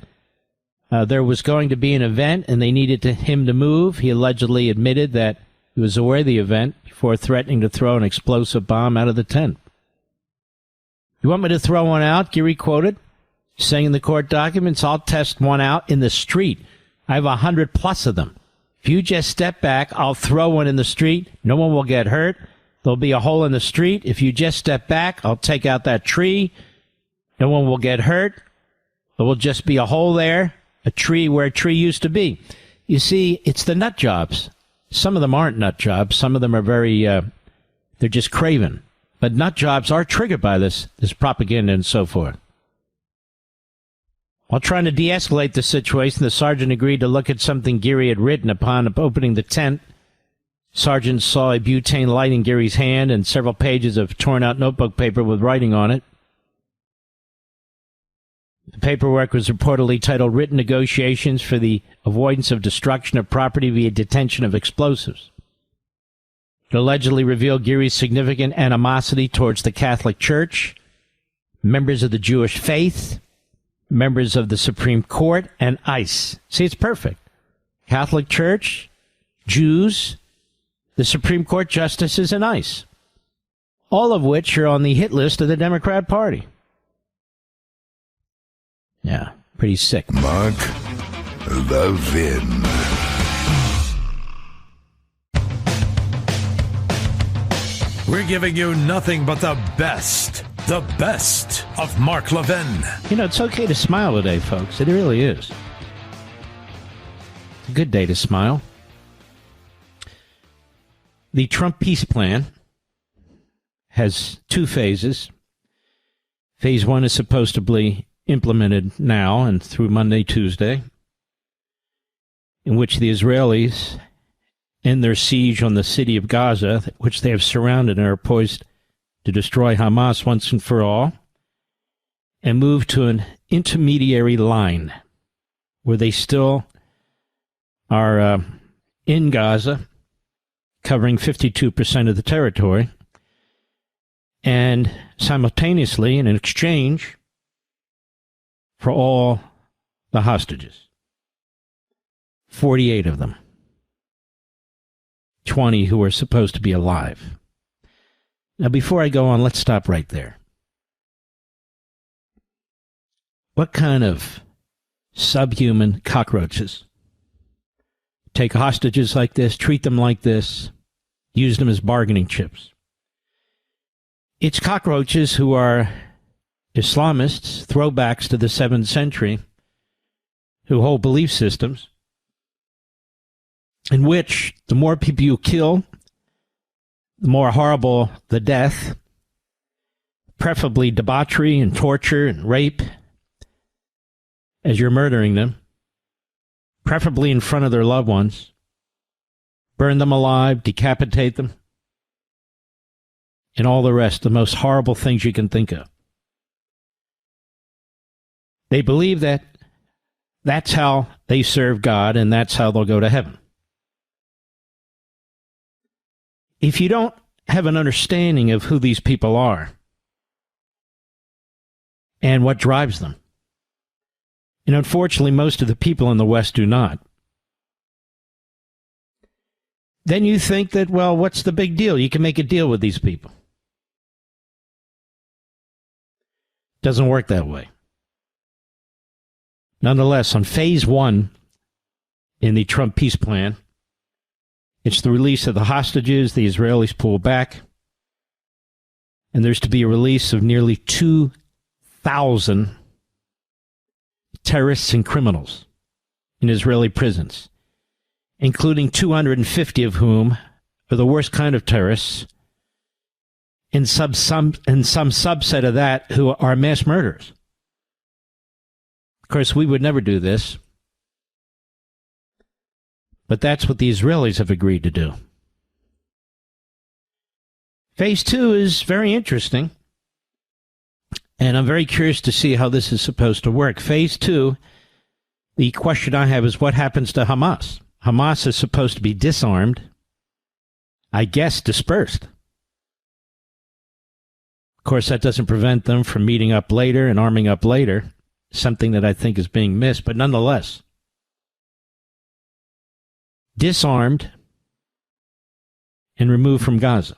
there was going to be an event and they needed him to move. He allegedly admitted that he was aware of the event before threatening to throw an explosive bomb out of the tent. "You want me to throw one out?" Geary quoted, saying in the court documents, "I'll test one out in the street. I have 100 plus of them. If you just step back, I'll throw one in the street. No one will get hurt. There'll be a hole in the street. If you just step back, I'll take out that tree. No one will get hurt. There will just be a hole there, a tree where a tree used to be." You see, it's the nut jobs. Some of them aren't nut jobs. Some of them are very, they're just craven. But nut jobs are triggered by this propaganda and so forth. While trying to de-escalate the situation, the sergeant agreed to look at something Geary had written upon opening the tent. Sergeant saw a butane light in Geary's hand and several pages of torn-out notebook paper with writing on it. The paperwork was reportedly titled "Written Negotiations for the Avoidance of Destruction of Property via Detention of Explosives." It allegedly revealed Geary's significant animosity towards the Catholic Church, members of the Jewish faith, members of the Supreme Court, and ICE. See, it's perfect. Catholic Church, Jews, the Supreme Court justices, and ICE. All of which are on the hit list of the Democrat Party. Yeah, pretty sick. Mark Levin. We're giving you nothing but the best of Mark Levin. You know, it's okay to smile today, folks. It really is. It's a good day to smile. The Trump peace plan has two phases. Phase one is supposed to be implemented now and through Monday, Tuesday, in which the Israelis end their siege on the city of Gaza, which they have surrounded and are poised to destroy Hamas once and for all, and move to an intermediary line where they still are in Gaza, covering 52% of the territory, and simultaneously, in exchange for all the hostages. 48 of them. 20 who were supposed to be alive. Now, before I go on, let's stop right there. What kind of subhuman cockroaches take hostages like this, treat them like this, use them as bargaining chips? It's cockroaches who are Islamists, throwbacks to the 7th century, who hold belief systems in which the more people you kill, the more horrible the death, preferably debauchery and torture and rape as you're murdering them, preferably in front of their loved ones, burn them alive, decapitate them, and all the rest, the most horrible things you can think of. They believe that that's how they serve God and that's how they'll go to heaven. If you don't have an understanding of who these people are and what drives them, and unfortunately most of the people in the West do not, then you think that, well, what's the big deal? You can make a deal with these people. Doesn't work that way. Nonetheless, on phase 1 in the Trump peace plan, it's the release of the hostages. The Israelis pull back. And there's to be a release of nearly 2,000 terrorists and criminals in Israeli prisons, including 250 of whom are the worst kind of terrorists, and some subset of that who are mass murderers. Of course, we would never do this. But that's what the Israelis have agreed to do. Phase 2 is very interesting, and I'm very curious to see how this is supposed to work. Phase 2, the question I have is what happens to Hamas? Hamas is supposed to be disarmed, I guess dispersed. Of course, that doesn't prevent them from meeting up later and arming up later, something that I think is being missed, but nonetheless, disarmed and removed from Gaza.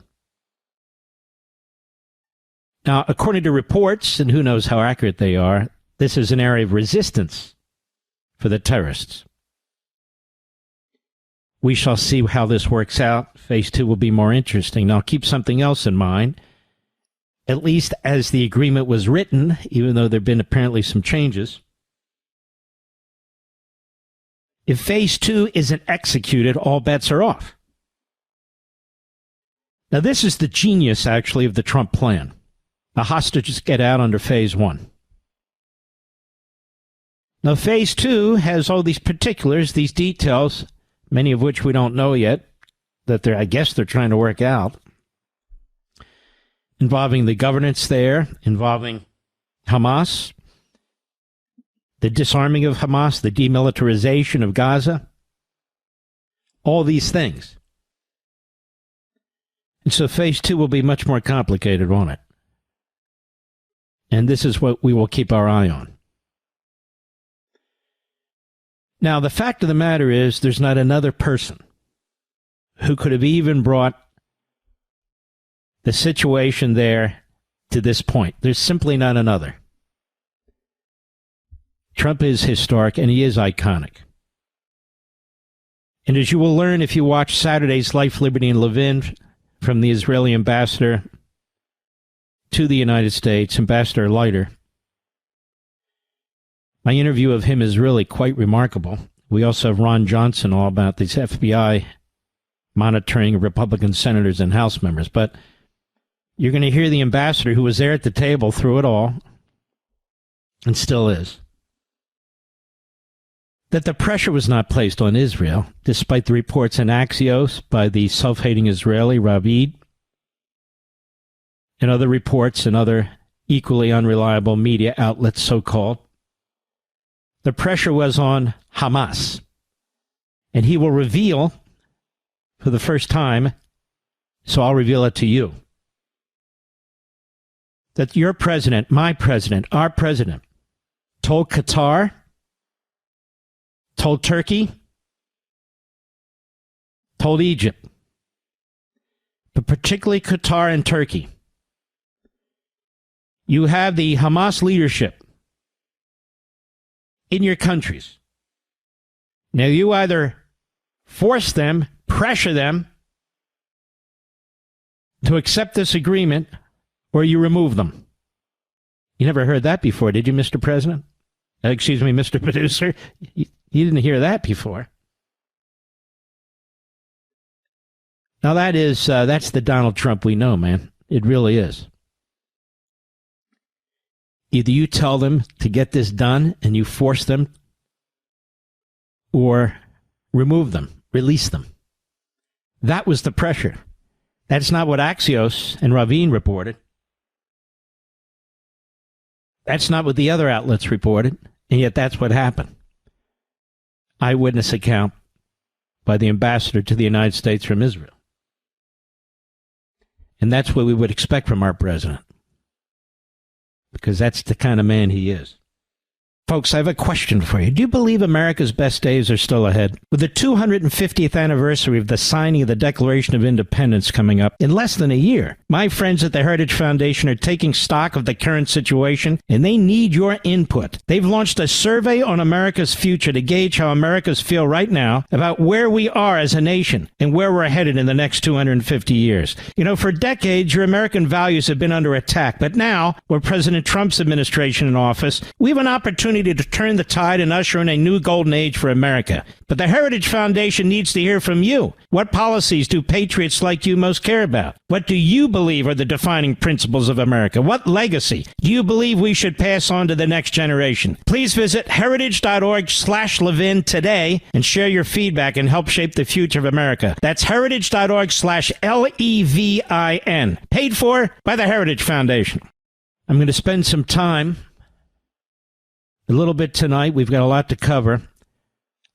Now, according to reports, and who knows how accurate they are, this is an area of resistance for the terrorists. We shall see how this works out. Phase 2 will be more interesting. Now, keep something else in mind. At least as the agreement was written, even though there have been apparently some changes, if Phase 2 isn't executed, all bets are off. Now, this is the genius, actually, of the Trump plan. The hostages get out under Phase 1. Now, Phase 2 has all these particulars, these details, many of which we don't know yet, that I guess they're trying to work out, involving the governance there, involving Hamas, the disarming of Hamas, the demilitarization of Gaza, all these things. And so Phase 2 will be much more complicated, won't it? And this is what we will keep our eye on. Now, the fact of the matter is there's not another person who could have even brought the situation there to this point. There's simply not another. Trump is historic, and he is iconic. And as you will learn if you watch Saturday's Life, Liberty, and Levin from the Israeli ambassador to the United States, Ambassador Leiter, my interview of him is really quite remarkable. We also have Ron Johnson all about these FBI monitoring Republican senators and House members. But you're going to hear the ambassador who was there at the table through it all, and still is, that the pressure was not placed on Israel, despite the reports in Axios by the self-hating Israeli Ravid, and other reports and other equally unreliable media outlets, so-called. The pressure was on Hamas, and he will reveal for the first time, so I'll reveal it to you. That your president, my president, our president, told Qatar, told Turkey, told Egypt, but particularly Qatar and Turkey. You have the Hamas leadership in your countries. Now you either force them, pressure them to accept this agreement, or you remove them. You never heard that before, did you, Mr. President? Excuse me, Mr. Producer? You didn't hear that before. Now that's the Donald Trump we know, man. It really is. Either you tell them to get this done and you force them, or remove them, release them. That was the pressure. That's not what Axios and Ravine reported. That's not what the other outlets reported, and yet that's what happened. Eyewitness account by the ambassador to the United States from Israel. And that's what we would expect from our president, because that's the kind of man he is. Folks, I have a question for you. Do you believe America's best days are still ahead? With the 250th anniversary of the signing of the Declaration of Independence coming up in less than a year, my friends at the Heritage Foundation are taking stock of the current situation, and they need your input. They've launched a survey on America's future to gauge how Americans feel right now about where we are as a nation and where we're headed in the next 250 years. You know, for decades, your American values have been under attack, but now, with President Trump's administration in office, we have an opportunity to turn the tide and usher in a new golden age for America. But the Heritage Foundation needs to hear from you. What policies do patriots like you most care about? What do you believe are the defining principles of America? What legacy do you believe we should pass on to the next generation? Please visit heritage.org/Levin today and share your feedback and help shape the future of America. That's heritage.org/LEVIN. Paid for by the Heritage Foundation. I'm going to spend some time a little bit tonight. We've got a lot to cover.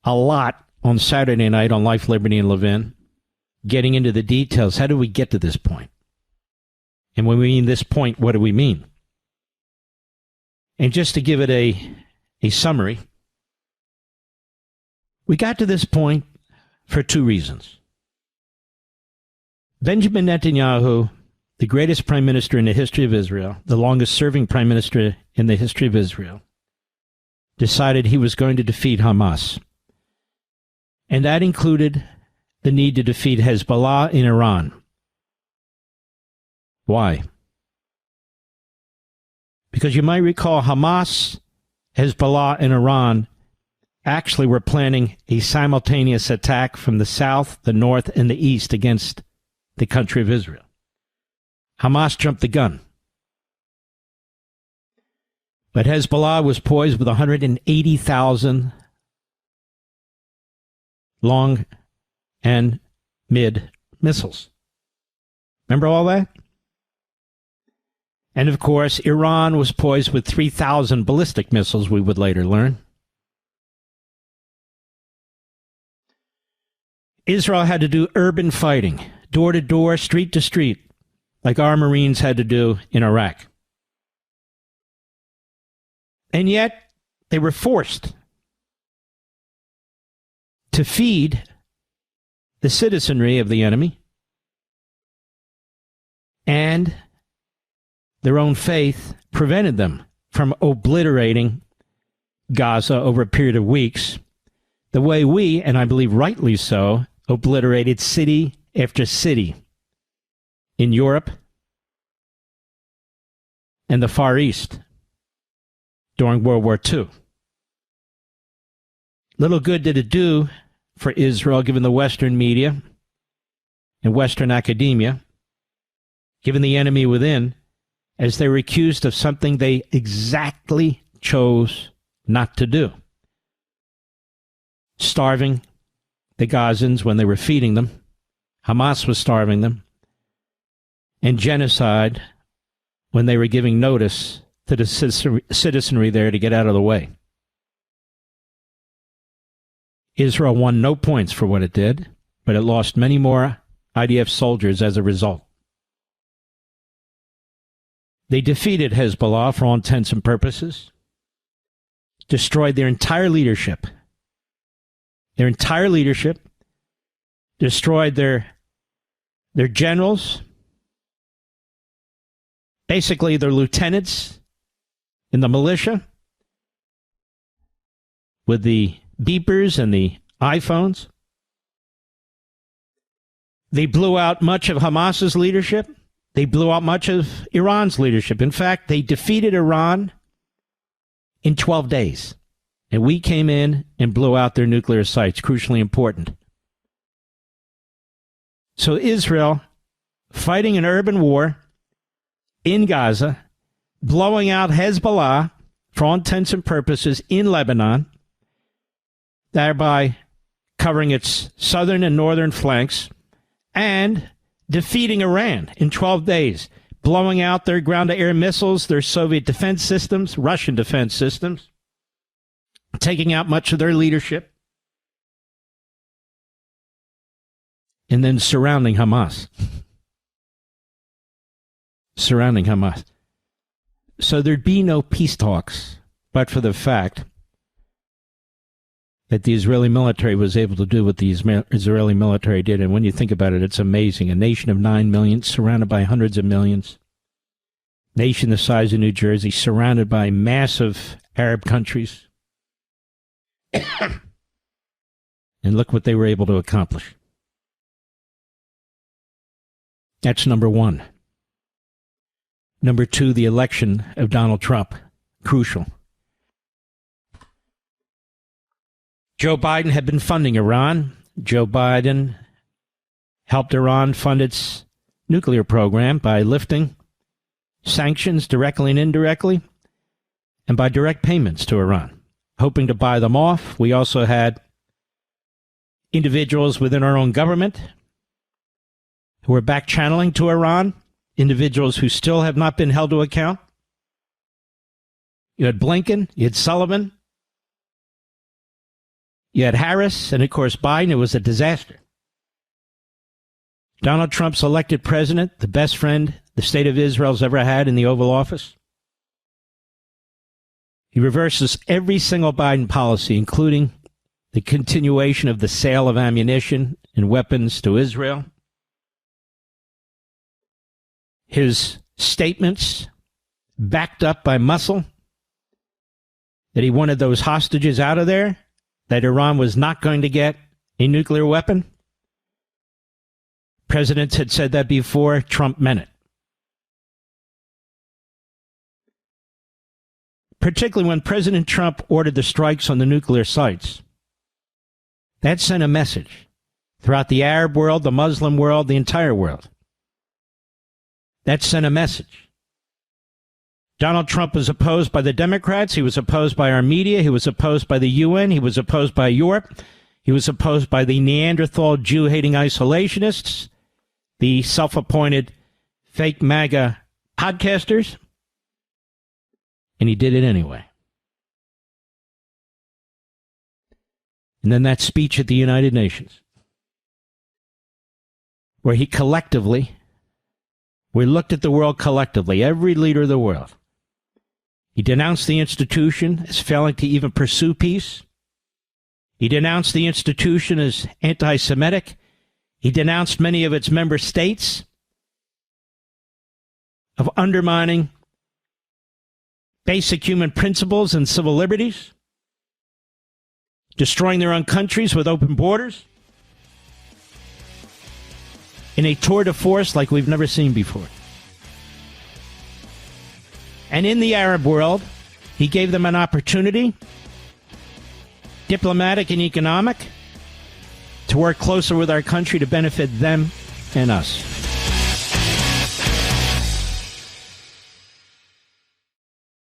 A lot on Saturday night on Life, Liberty, and Levin. Getting into the details. How do we get to this point? And when we mean this point, what do we mean? And just to give it a summary, we got to this point for two reasons. Benjamin Netanyahu, the greatest prime minister in the history of Israel, the longest serving prime minister in the history of Israel, decided he was going to defeat Hamas. And that included the need to defeat Hezbollah in Iran. Why? Because you might recall Hamas, Hezbollah, and Iran actually were planning a simultaneous attack from the south, the north, and the east against the country of Israel. Hamas jumped the gun. But Hezbollah was poised with 180,000 long and mid missiles. Remember all that? And of course, Iran was poised with 3,000 ballistic missiles, we would later learn. Israel had to do urban fighting, door to door, street to street, like our Marines had to do in Iraq. And yet, they were forced to feed the citizenry of the enemy, and their own faith prevented them from obliterating Gaza over a period of weeks, the way we, and I believe rightly so, obliterated city after city in Europe and the Far East during World War II. Little good did it do for Israel, given the Western media and Western academia, given the enemy within, as they were accused of something they exactly chose not to do. Starving the Gazans when they were feeding them. Hamas was starving them. And genocide when they were giving notice to the citizenry there to get out of the way. Israel won no points for what it did. but it lost many more IDF soldiers as a result. They defeated Hezbollah for all intents and purposes, destroyed their entire leadership, destroyed their generals, basically their lieutenants in the militia, with the beepers and the iPhones. They blew out much of Hamas's leadership. They blew out much of Iran's leadership. In fact, they defeated Iran in 12 days. And we came in and blew out their nuclear sites, crucially important. So Israel, fighting an urban war in Gaza, blowing out Hezbollah, for all intents and purposes, in Lebanon, thereby covering its southern and northern flanks, and defeating Iran in 12 days, blowing out their ground-to-air missiles, their Soviet defense systems, Russian defense systems, taking out much of their leadership, and then surrounding Hamas. So there'd be no peace talks, but for the fact that the Israeli military was able to do what the Israeli military did. And when you think about it, it's amazing. A nation of 9 million, surrounded by hundreds of millions. Nation the size of New Jersey, surrounded by massive Arab countries. And look what they were able to accomplish. That's number one. Number two, the election of Donald Trump. Crucial. Joe Biden had been funding Iran. Joe Biden helped Iran fund its nuclear program by lifting sanctions directly and indirectly, and by direct payments to Iran, hoping to buy them off. We also had individuals within our own government who were back channeling to Iran, individuals who still have not been held to account. You had Blinken, you had Sullivan, you had Harris, and of course Biden. It was a disaster. Donald Trump's elected president, the best friend the state of Israel's ever had in the Oval Office. He reverses every single Biden policy, including the continuation of the sale of ammunition and weapons to Israel. His statements, backed up by muscle, that he wanted those hostages out of there, that Iran was not going to get a nuclear weapon. Presidents had said that before. Trump meant it. Particularly when President Trump ordered the strikes on the nuclear sites. That sent a message throughout the Arab world, the Muslim world, the entire world. That sent a message. Donald Trump was opposed by the Democrats. He was opposed by our media. He was opposed by the UN. He was opposed by Europe. He was opposed by the Neanderthal Jew-hating isolationists, the self-appointed fake MAGA podcasters. And he did it anyway. And then that speech at the United Nations, where he we looked at the world collectively, every leader of the world. He denounced the institution as failing to even pursue peace. He denounced the institution as anti-Semitic. He denounced many of its member states of undermining basic human principles and civil liberties, destroying their own countries with open borders, in a tour de force like we've never seen before. And in the Arab world, he gave them an opportunity, diplomatic and economic, to work closer with our country to benefit them and us.